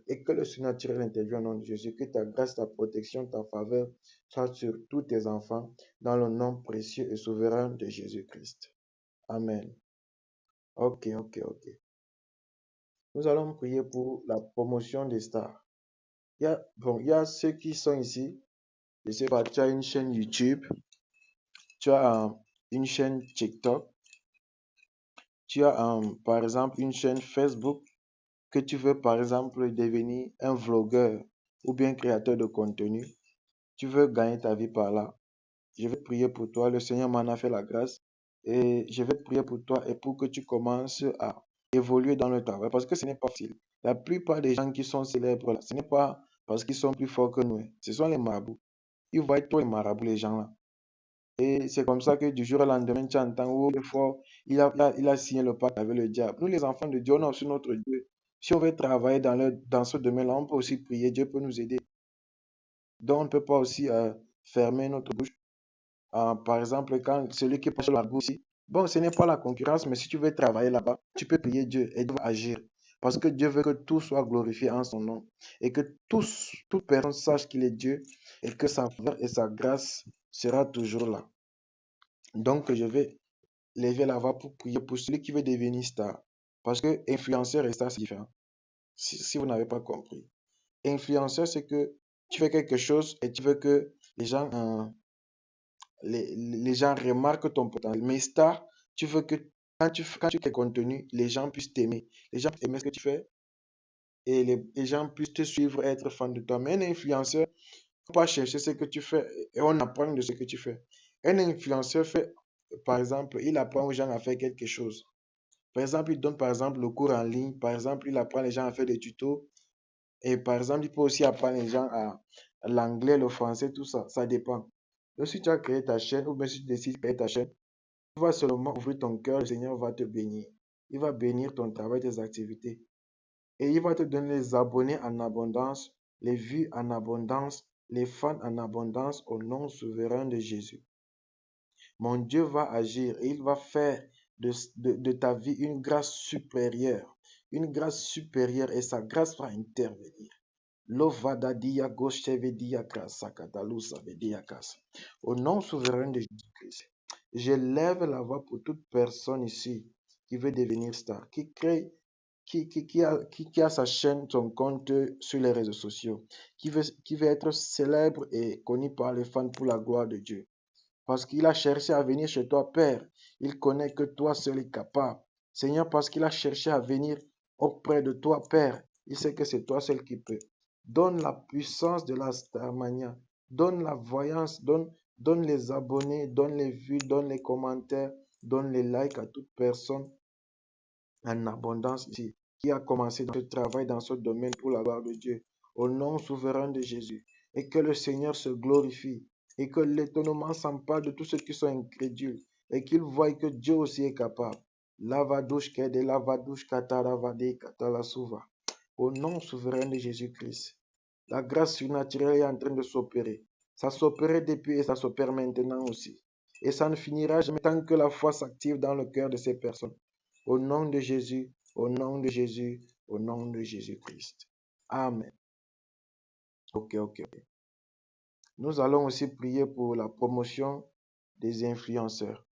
Et que le surnaturel intervient au nom de Jésus. Que ta grâce, ta protection, ta faveur soit sur tous tes enfants dans le nom précieux et souverain de Jésus-Christ. Amen. Ok. Nous allons prier pour la promotion des stars. Il y a ceux qui sont ici. Je sais pas, tu as une chaîne YouTube, tu as une chaîne TikTok, tu as par exemple une chaîne Facebook que tu veux par exemple devenir un vlogueur ou bien créateur de contenu, tu veux gagner ta vie par là. Je vais prier pour toi, le Seigneur m'en a fait la grâce et je vais prier pour toi et pour que tu commences à évoluer dans le travail parce que ce n'est pas facile. La plupart des gens qui sont célèbres là, ce n'est pas parce qu'ils sont plus forts que nous, ce sont les marabouts. Ils voient tous les marabouts, les gens là. Et c'est comme ça que du jour au lendemain, tu entends, oh, le fort, il a signé le pacte avec le diable. Nous, les enfants de Dieu, on a aussi notre Dieu. Si on veut travailler dans ce domaine-là, on peut aussi prier. Dieu peut nous aider. Donc, on ne peut pas aussi fermer notre bouche. Par exemple, quand celui qui passe sur la bourse, bon, ce n'est pas la concurrence, mais si tu veux travailler là-bas, tu peux prier Dieu et Dieu va agir. Parce que Dieu veut que tout soit glorifié en son nom. Et que toute personne sache qu'il est Dieu et que sa faveur et sa grâce sera toujours là. Donc, je vais lever la voix pour prier pour celui qui veut devenir star. Parce que influenceur et star, c'est différent. Si vous n'avez pas compris. Influenceur, c'est que tu fais quelque chose et tu veux que les gens, les gens remarquent ton potentiel. Mais star, tu veux que quand tu fais contenu, les gens puissent t'aimer. Les gens puissent aimer ce que tu fais et les gens puissent te suivre et être fans de toi. Mais un influenceur, faut pas chercher ce que tu fais et on apprend de ce que tu fais. Un influenceur fait, par exemple, il apprend aux gens à faire quelque chose. Par exemple, il donne par exemple le cours en ligne. Par exemple, il apprend les gens à faire des tutos. Et par exemple, il peut aussi apprendre les gens à l'anglais, le français, tout ça. Ça dépend. Donc, si tu as créé ta chaîne ou bien si tu décides de créer ta chaîne, tu vas seulement ouvrir ton cœur, le Seigneur va te bénir. Il va bénir ton travail, tes activités. Et il va te donner les abonnés en abondance, les vues en abondance, les fans en abondance au nom souverain de Jésus. Mon Dieu va agir et il va faire de ta vie une grâce supérieure. Une grâce supérieure et sa grâce va intervenir. Lovadadia goshevedia krasakatalusa vediakas. Au nom souverain de Jésus-Christ, j'élève la voix pour toute personne ici qui veut devenir star, qui crée qui a sa chaîne, son compte sur les réseaux sociaux, qui veut être célèbre et connu par les fans pour la gloire de Dieu. Parce qu'il a cherché à venir chez toi, Père. Il connaît que toi seul est capable. Seigneur, parce qu'il a cherché à venir auprès de toi, Père. Il sait que c'est toi seul qui peut. Donne la puissance de la Starmania. Donne la voyance. Donne les abonnés. Donne les vues. Donne les commentaires. Donne les likes à toute personne en abondance ici, qui a commencé dans ce travail, dans ce domaine pour la gloire de Dieu, au nom souverain de Jésus. Et que le Seigneur se glorifie et que l'étonnement s'empare de tous ceux qui sont incrédules et qu'ils voient que Dieu aussi est capable. Lavadouche kede lavadouche kataravade katalasuva. Au nom souverain de Jésus-Christ. La grâce surnaturelle est en train de s'opérer. Ça s'opérait depuis et ça s'opère maintenant aussi. Et ça ne finira jamais tant que la foi s'active dans le cœur de ces personnes. Au nom de Jésus, au nom de Jésus, au nom de Jésus-Christ. Amen. Ok. Nous allons aussi prier pour la promotion des influenceurs.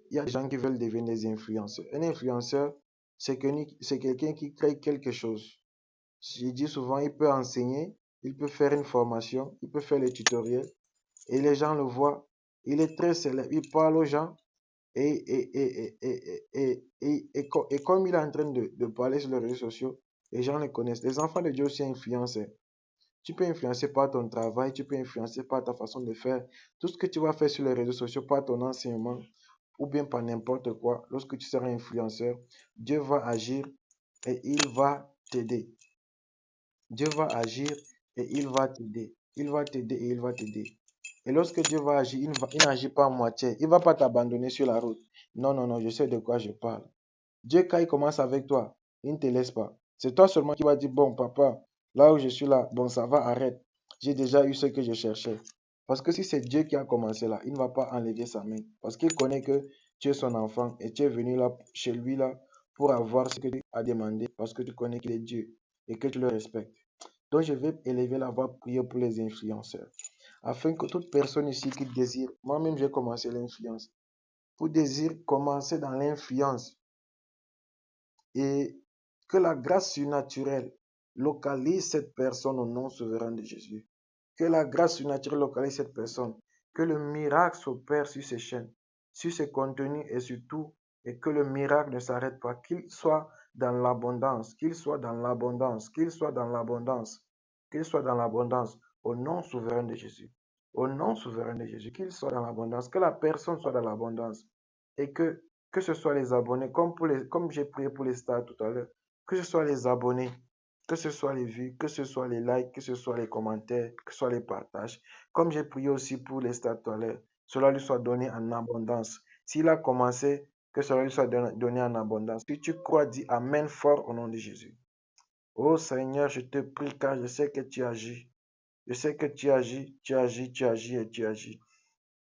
Il y a des gens qui veulent devenir des influenceurs. Un influenceur, c'est quelqu'un qui crée quelque chose. Je dis souvent, il peut enseigner, il peut faire une formation, il peut faire les tutoriels et les gens le voient. Il est très célèbre, il parle aux gens et comme il est en train de parler sur les réseaux sociaux, les gens le connaissent. Les enfants de Dieu aussi influencent. Tu peux influencer par ton travail, tu peux influencer par ta façon de faire. Tout ce que tu vas faire sur les réseaux sociaux, par ton enseignement ou bien par n'importe quoi, lorsque tu seras influenceur, Dieu va agir et il va t'aider. Dieu va agir et il va t'aider. Il va t'aider et il va t'aider. Et lorsque Dieu va agir, il n'agit pas à moitié. Il ne va pas t'abandonner sur la route. Non, je sais de quoi je parle. Dieu, quand il commence avec toi, il ne te laisse pas. C'est toi seulement qui vas dire, bon, papa, là où je suis là, bon, ça va, arrête. J'ai déjà eu ce que je cherchais. Parce que si c'est Dieu qui a commencé là, il ne va pas enlever sa main. Parce qu'il connaît que tu es son enfant et tu es venu là, chez lui là, pour avoir ce que tu as demandé. Parce que tu connais qu'il est Dieu et que tu le respectes. Donc, je vais élever la voix, prier pour les influenceurs. Afin que toute personne ici qui désire, moi-même j'ai commencé l'influence, pour désire commencer dans l'influence et que la grâce surnaturelle localise cette personne au nom souverain de Jésus. Que la grâce surnaturelle localise cette personne. Que le miracle s'opère sur ces chaînes, sur ces contenus et sur tout. Et que le miracle ne s'arrête pas. Qu'il soit dans l'abondance, qu'il soit dans l'abondance, qu'il soit dans l'abondance, qu'il soit dans l'abondance au nom souverain de Jésus. Au nom souverain de Jésus, qu'il soit dans l'abondance, que la personne soit dans l'abondance. Et que ce soit les abonnés, comme j'ai prié pour les stars tout à l'heure, que ce soit les abonnés, que ce soit les vues, que ce soit les likes, que ce soit les commentaires, que ce soit les partages. Comme j'ai prié aussi pour les stars tout à l'heure, cela lui soit donné en abondance. S'il a commencé, que cela lui soit donné en abondance. Si tu crois, dis Amen fort au nom de Jésus. Oh Seigneur, je te prie car je sais que tu agis. Je sais que tu agis et tu agis.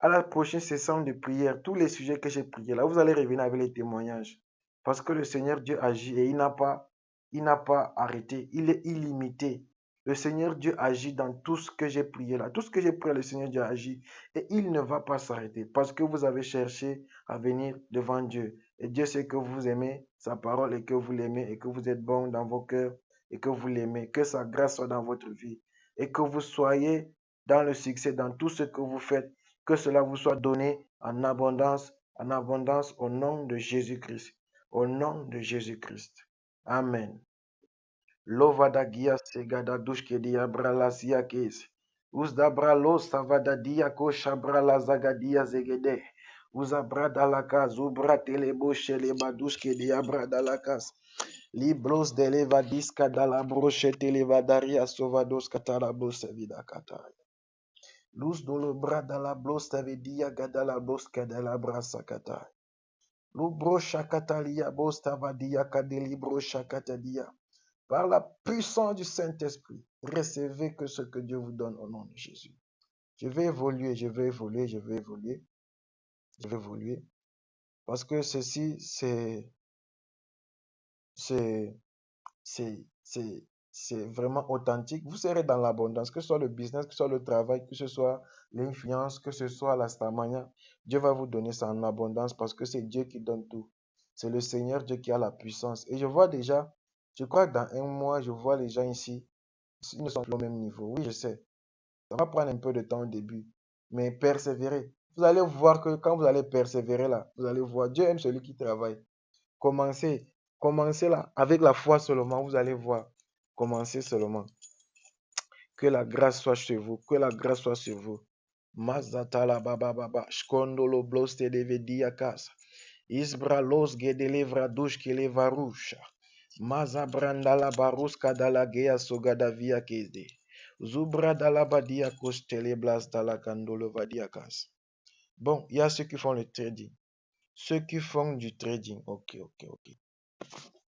À la prochaine session de prière, tous les sujets que j'ai priés là, vous allez revenir avec les témoignages. Parce que le Seigneur Dieu agit et il n'a pas arrêté. Il est illimité. Le Seigneur Dieu agit dans tout ce que j'ai prié là. Tout ce que j'ai prié, le Seigneur Dieu agit. Et il ne va pas s'arrêter. Parce que vous avez cherché à venir devant Dieu. Et Dieu sait que vous aimez sa parole et que vous l'aimez et que vous êtes bon dans vos cœurs et que vous l'aimez. Que sa grâce soit dans votre vie. Et que vous soyez dans le succès, dans tout ce que vous faites. Que cela vous soit donné en abondance au nom de Jésus-Christ. Au nom de Jésus-Christ. Amen. Lovada gia segada dushke dia bralasia kes. Uzdabra los savadadia koshabra la zagadia zegede. Uzabra dalakas, ubra telebo sheleba duske diabra dalakas. Libros de levadisca dalla broche televadaria sovados catarabos vida cataya. Luz dolo brada la blosta vedia gadala bosca della brasa cataya. Lubro shakatalia bosta vadia kadelibro shakatadia. Par la puissance du Saint-Esprit, recevez que ce que Dieu vous donne au nom de Jésus. Je vais évoluer, je vais évoluer, je vais évoluer, je vais évoluer. Parce que ceci, c'est, c'est vraiment authentique. Vous serez dans l'abondance, que ce soit le business, que ce soit le travail, que ce soit l'influence, que ce soit la stamania. Dieu va vous donner ça en abondance parce que c'est Dieu qui donne tout. C'est le Seigneur Dieu qui a la puissance. Et je vois déjà, je crois que dans un mois, je vois les gens ici, ils ne sont plus au même niveau. Oui, je sais. Ça va prendre un peu de temps au début, mais persévérez. Vous allez voir que quand vous allez persévérer là, vous allez voir, Dieu aime celui qui travaille. Commencez, commencez là, avec la foi seulement, vous allez voir. Commencez seulement. Que la grâce soit chez vous, que la grâce soit sur vous. Mazatala baba baba, shkondolo bloste devedia casa. Isbra los gedelevra dushkele varusha. Mazabranda la baruska dala gea sogada via kede. Zubra dala badia kostele blas dala kandolo vadia kas. Bon, il y a ceux qui font le trading. Ceux qui font du trading. Ok, ok, ok.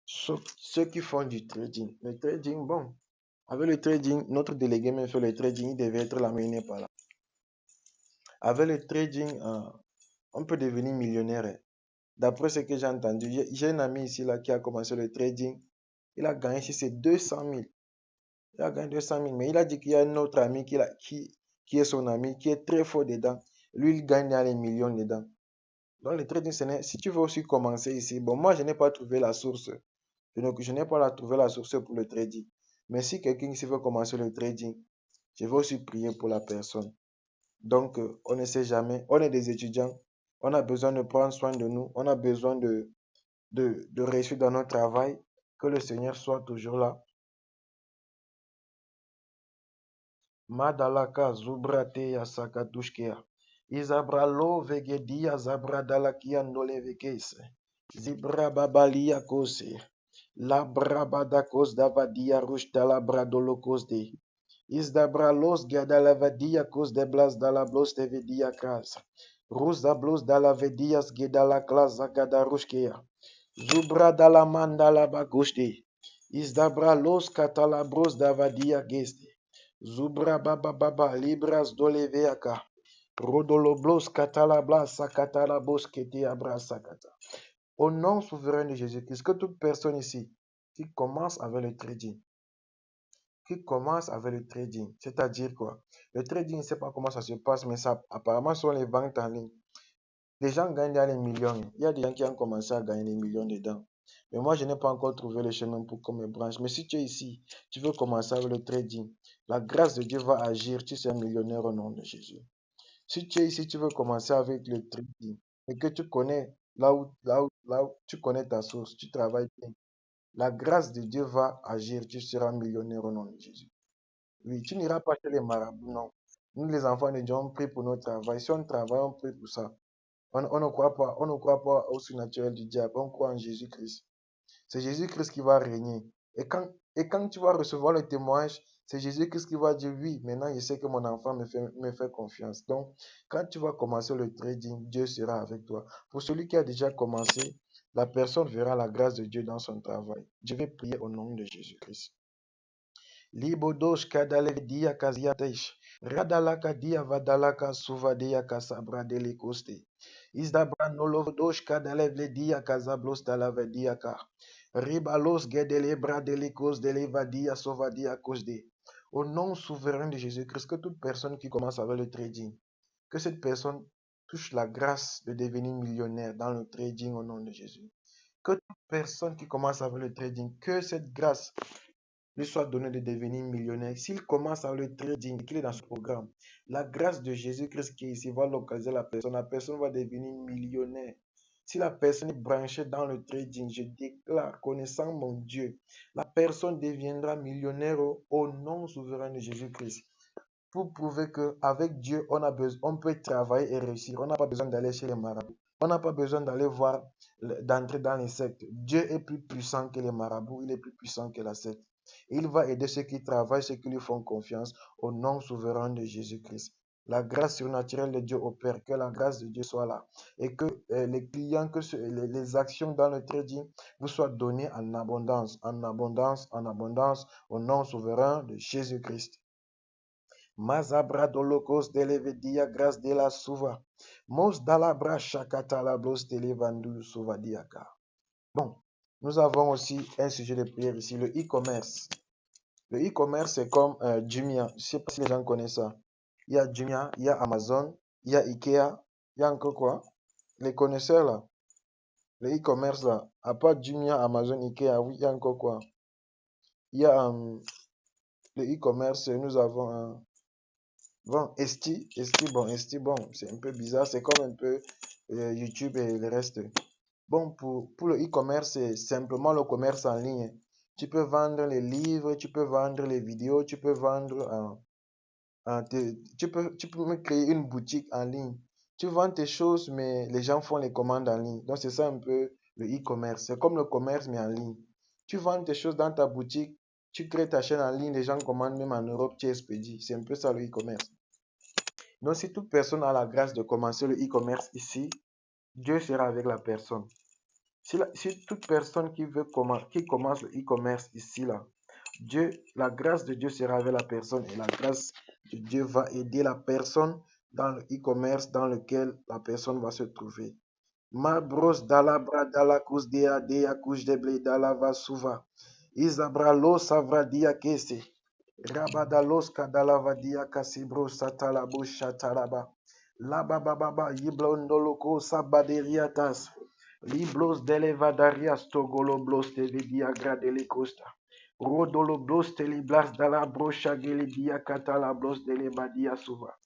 Ceux qui font du trading. Le trading, bon. Avec le trading, notre délégué même fait le trading, il devait être là, mais il n'est pas là. Avec le trading, on peut devenir millionnaire. Hein. D'après ce que j'ai entendu, j'ai un ami ici là qui a commencé le trading. Il a gagné ici, c'est 200 000. Il a gagné 200 000. Mais il a dit qu'il y a un autre ami qui est son ami, qui est très fort dedans. Lui, il gagne les millions dedans. Donc, le trading, si tu veux aussi commencer ici, bon, moi, je n'ai pas trouvé la source. Je n'ai pas trouvé la source pour le trading. Mais si quelqu'un ici veut commencer le trading, je vais aussi prier pour la personne. Donc, on ne sait jamais. On est des étudiants. On a besoin de prendre soin de nous. On a besoin de réussir dans notre travail. Que le Seigneur soit toujours là. Madalaka zubrate ya sakatushkea. Izabra lo vegedia zabra dalakia nole vekese. Zibra babalia kose. La brabada kos davadia rush dala bradolokos de. Isdabra los gadala vadia kos de blas dala blos de vedia kras. Rusa blos dala vedias gedala klasa gadarushkea. Zubra dala mandala bagushte. Isdabra los katalabros davadia geste. Zubra baba baba libras doleveaka. Rodoloblos katalablas sakatalabos kete abrasakata. Au nom souverain de Jésus-Christ, que toute personne ici qui commence avec le trading, c'est-à-dire quoi? Le trading, je ne sais pas comment ça se passe, mais ça apparemment sont les ventes en ligne. Les gens gagnent dans les millions. Il y a des gens qui ont commencé à gagner des millions dedans. Mais moi, je n'ai pas encore trouvé le chemin pour qu'on me branche. Mais si tu es ici, tu veux commencer avec le trading, la grâce de Dieu va agir. Tu seras millionnaire au nom de Jésus. Si tu es ici, tu veux commencer avec le trading et que tu connais là où tu connais ta source, tu travailles bien. La grâce de Dieu va agir. Tu seras millionnaire au nom de Jésus. Oui, tu n'iras pas chez les marabouts, non. Nous, les enfants de Dieu, on prie pour notre travail. Si on travaille, on prie pour ça. On ne croit pas au surnaturel du diable, on croit en Jésus-Christ. C'est Jésus-Christ qui va régner. Et quand tu vas recevoir le témoignage, c'est Jésus-Christ qui va dire oui, maintenant je sais que mon enfant me fait confiance. Donc, quand tu vas commencer le trading, Dieu sera avec toi. Pour celui qui a déjà commencé, la personne verra la grâce de Dieu dans son travail. Je vais prier au nom de Jésus-Christ. Libodosh kadaledia kaziatesh. Radalaka dia vadalaka suvadia kasabradele koste. Izdabra nolovodosh kadalevledia kazablos dalavedia ka. Ribalos gedele bradelikos delevadia sovadia kosde. Au nom souverain de Jésus-Christ, que toute personne qui commence avec le trading, que cette personne touche la grâce de devenir millionnaire dans le trading au nom de Jésus. Que toute personne qui commence avec le trading, que cette grâce lui soit donné de devenir millionnaire. S'il commence à le trading et qu'il est dans ce programme, la grâce de Jésus-Christ qui est ici va localiser la personne va devenir millionnaire. Si la personne est branchée dans le trading, je déclare, connaissant mon Dieu, la personne deviendra millionnaire au nom souverain de Jésus-Christ. pour prouver qu'avec Dieu, on peut travailler et réussir. On n'a pas besoin d'aller chez les marabouts. On n'a pas besoin d'entrer dans les sectes. Dieu est plus puissant que les marabouts, il est plus puissant que la secte. Il va aider ceux qui travaillent, ceux qui lui font confiance au nom souverain de Jésus-Christ. La grâce surnaturelle de Dieu opère, que la grâce de Dieu soit là et que les clients, les actions dans le trading vous soient données en abondance, en abondance, en abondance au nom souverain de Jésus-Christ. Mazabra dolokos delevedia grâce de la suva. Mos dalabra shakatala blos televandu suva diaka. Bon, nous avons aussi un sujet de prière ici, le e-commerce. Le e-commerce, c'est comme Jumia. Je ne sais pas si les gens connaissent ça. Il y a Jumia, il y a Amazon, il y a Ikea, il y a encore quoi? Les connaisseurs là, le e-commerce là, à part Jumia, Amazon, Ikea, oui, il y a encore quoi? Il y a le e-commerce, nous avons bon, Esti, bon, c'est un peu bizarre, c'est comme un peu YouTube et le reste. Bon, pour le e-commerce, c'est simplement le commerce en ligne. Tu peux vendre les livres, tu peux vendre les vidéos, tu peux vendre tu peux même créer une boutique en ligne. Tu vends tes choses, mais les gens font les commandes en ligne. Donc, c'est ça un peu le e-commerce. C'est comme le commerce, mais en ligne. Tu vends tes choses dans ta boutique, tu crées ta chaîne en ligne, les gens commandent même en Europe, tu expédies. C'est un peu ça le e-commerce. Donc, si toute personne a la grâce de commencer le e-commerce ici, Dieu sera avec la personne. Si toute personne qui commence le e-commerce ici, là, la grâce de Dieu sera avec la personne et la grâce de Dieu va aider la personne dans le e-commerce dans lequel la personne va se trouver. Ma bros dalabra dalakus dea dea kush deble dalava suva. Isabra lo savra dia kese. Rabadalos kadalava dia kasibro satalabo shatalaba. Labababa yiblondoloko sabaderiatas. Liblos delevadarias togoloblos devidia gradele costa. Rodoloblos teliblas dala brocha gelidia catalablos delebadia suva.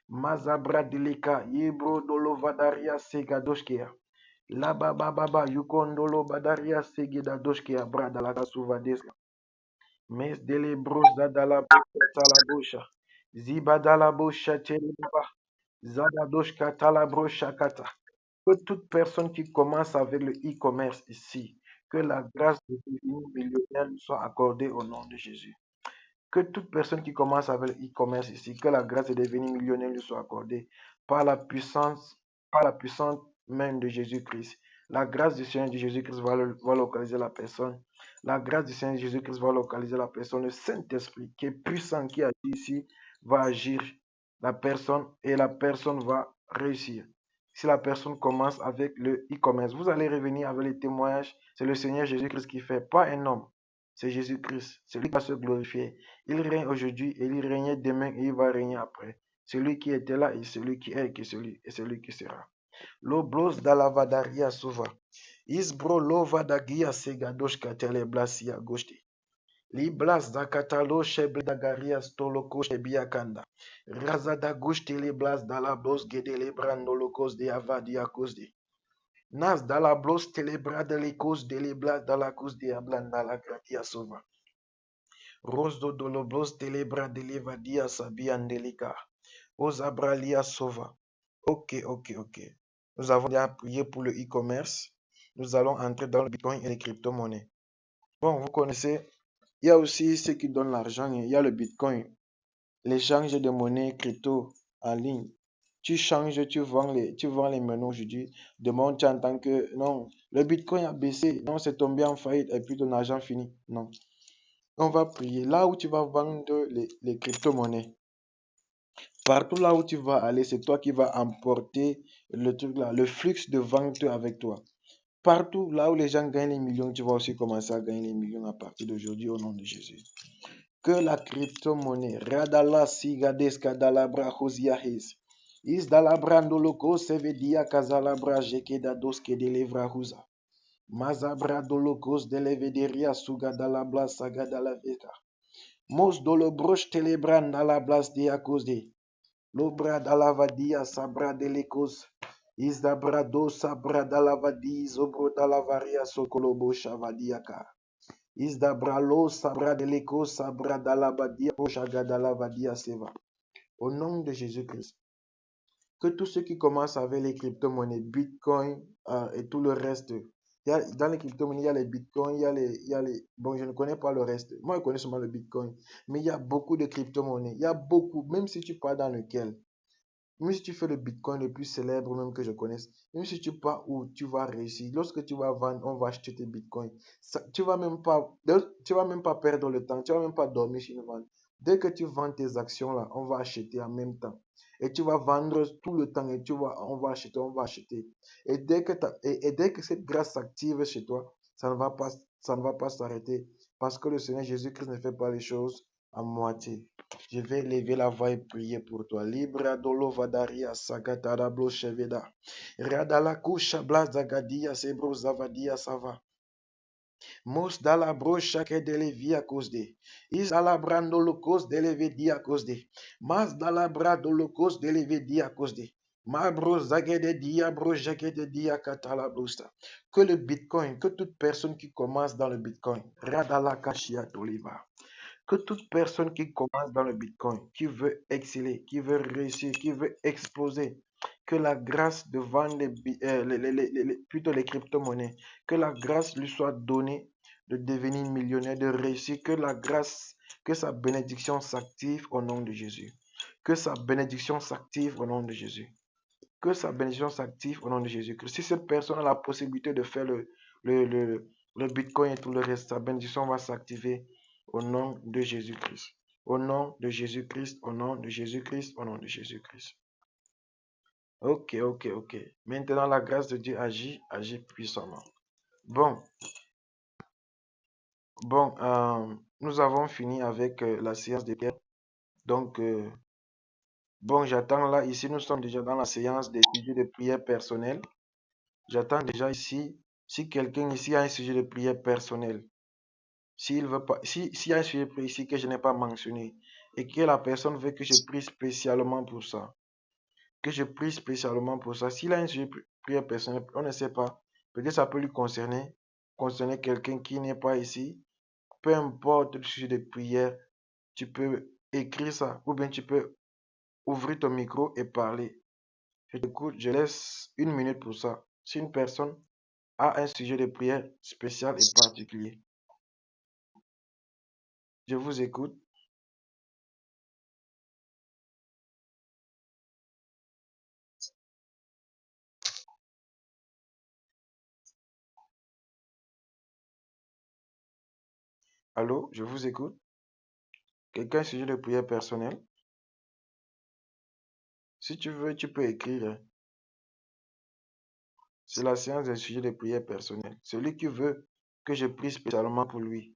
Mazabra delika yibro dolovadaria segadoshkea. Labababa yukondolo badaria segidadoshkea bradala suva deska. Mes delebros dadala talabosha. Zibadala bosha teleba. Zadadoshka talabrosha kata. Que toute personne qui commence avec le e-commerce ici, que la grâce de devenir millionnaire lui soit accordée au nom de Jésus. Que toute personne qui commence avec le e-commerce ici, que la grâce de devenir millionnaire lui soit accordée par la puissance même de Jésus-Christ. La grâce du Seigneur de Jésus-Christ va localiser la personne. La grâce du Seigneur de Jésus-Christ va localiser la personne. Le Saint-Esprit qui est puissant, qui agit ici, va agir la personne et la personne va réussir. Si la personne commence avec le e-commerce, vous allez revenir avec les témoignages. C'est le Seigneur Jésus-Christ qui fait, pas un homme. C'est Jésus-Christ. C'est lui qui va se glorifier. Il règne aujourd'hui et il régnait demain et il va régner après. Celui qui était là et celui qui est et celui qui sera. Loblos dalavadaria suva. Isbro lovadagia segadosh katele blasia goshti. Liblas da katalo shebre da garia stoloko shebiakanda. Razada goshti liblas dalabos gedele brandolokos de avadia kosdi. Nas dalablos telebra de lekos de liblas dalakos de ablanda la gratia suva. Rosdo doloblos telebra de levadia sabiandelika. Osabralia sova. Ok. Nous avons déjà prié pour le e-commerce. Nous allons entrer dans le Bitcoin et les crypto-monnaies. Bon, vous connaissez, il y a aussi ceux qui donnent l'argent. Il y a le Bitcoin, l'échange de monnaie crypto en ligne. Tu changes, tu vends les menus aujourd'hui. Demain, tu entends que non, le Bitcoin a baissé. Non, c'est tombé en faillite et puis ton argent fini. Non. On va prier. Là où tu vas vendre les crypto-monnaies, partout là où tu vas aller, c'est toi qui vas emporter le truc là, le flux de vente avec toi. Partout là où les gens gagnent les millions, tu vas aussi commencer à gagner les millions à partir d'aujourd'hui au nom de Jésus. Que la crypto-monnaie, Radala Sigades Kadalabra Hosiahes, Is Dalabrandoloko Sevedia Kazalabra Jekeda Doske de Levrahuza, Mazabra Dolokos de Levederia Sugadalabla Sagadalaveca, Mos Dolobroche Telebran Dalablas Diakosde, Lobra dalavadia sabra delecos. Isdabrado sabra dalavadi zobro dalavaria sokolobo shavadiaka. Isdabralo sabra delecos sabra dalabadia poshaga dalavadia seva. Au nom de Jésus-Christ. Que tous ceux qui commencent avec les crypto-monnaies, Bitcoin et tout le reste, dans les crypto-monnaies, il y a les Bitcoins, Bon, je ne connais pas le reste. Moi, je connais seulement le Bitcoin. Mais il y a beaucoup de crypto-monnaies. Il y a beaucoup, même si tu pars dans lequel. Même si tu fais le Bitcoin le plus célèbre même que je connaisse, même si tu pars où tu vas réussir, lorsque tu vas vendre, on va acheter tes Bitcoins. Tu vas même pas perdre le temps, tu vas même pas dormir sur une vente. Dès que tu vends tes actions là, on va acheter en même temps. Et tu vas vendre tout le temps et on va acheter, on va acheter. Et dès que cette grâce s'active chez toi, ça ne va pas s'arrêter parce que le Seigneur Jésus-Christ ne fait pas les choses à moitié. Je vais lever la voix et prier pour toi. Libra dolo vadaria sagatara blocheveda. Radala kusha blazagadia sebro zavadia sava. Mos dala brocha que delevia cosde. Is ala brando locos delevedia cosde. Mas dala brado locos delevedia cosde. Ma bro zagede dia bro jagede dia katala brusta. Que le Bitcoin, que toute personne qui commence dans le Bitcoin, radala kashia toliva. Que toute personne qui commence dans le Bitcoin, qui veut exceller, qui veut réussir, qui veut exploser, que la grâce de vendre plutôt les crypto-monnaies, que la grâce lui soit donnée de devenir millionnaire, de réussir, que la grâce, que sa bénédiction s'active au nom de Jésus. Que sa bénédiction s'active au nom de Jésus. Que sa bénédiction s'active au nom de Jésus. Que si cette personne a la possibilité de faire le Bitcoin et tout le reste, sa bénédiction va s'activer au nom de Jésus-Christ. Au nom de Jésus-Christ, au nom de Jésus-Christ, au nom de Jésus-Christ. Ok, ok, ok. Maintenant, la grâce de Dieu agit, agit puissamment. Bon, nous avons fini avec la séance de prière. Donc, bon, j'attends là, ici, nous sommes déjà dans la séance des sujets de prière personnelle. J'attends déjà ici, si quelqu'un ici a un sujet de prière personnel, s'il veut pas, s'il y a un sujet de prière ici que je n'ai pas mentionné, et que la personne veut que je prie spécialement pour ça, que je prie spécialement pour ça. S'il a un sujet de prière personnel, on ne sait pas, peut-être ça peut lui concerner quelqu'un qui n'est pas ici. Peu importe le sujet de prière, tu peux écrire ça, ou bien tu peux ouvrir ton micro et parler. Je t'écoute, je laisse 1 minute pour ça. Si une personne a un sujet de prière spécial et particulier, je vous écoute. Allô, je vous écoute. Quelqu'un a un sujet de prière personnel? Si tu veux, tu peux écrire, hein. C'est la séance des sujets de prière personnel. Celui qui veut que je prie spécialement pour lui.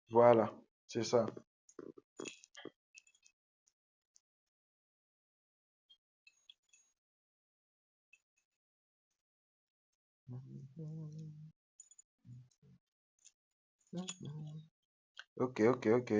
Voilà, c'est ça. Ok, ok, ok.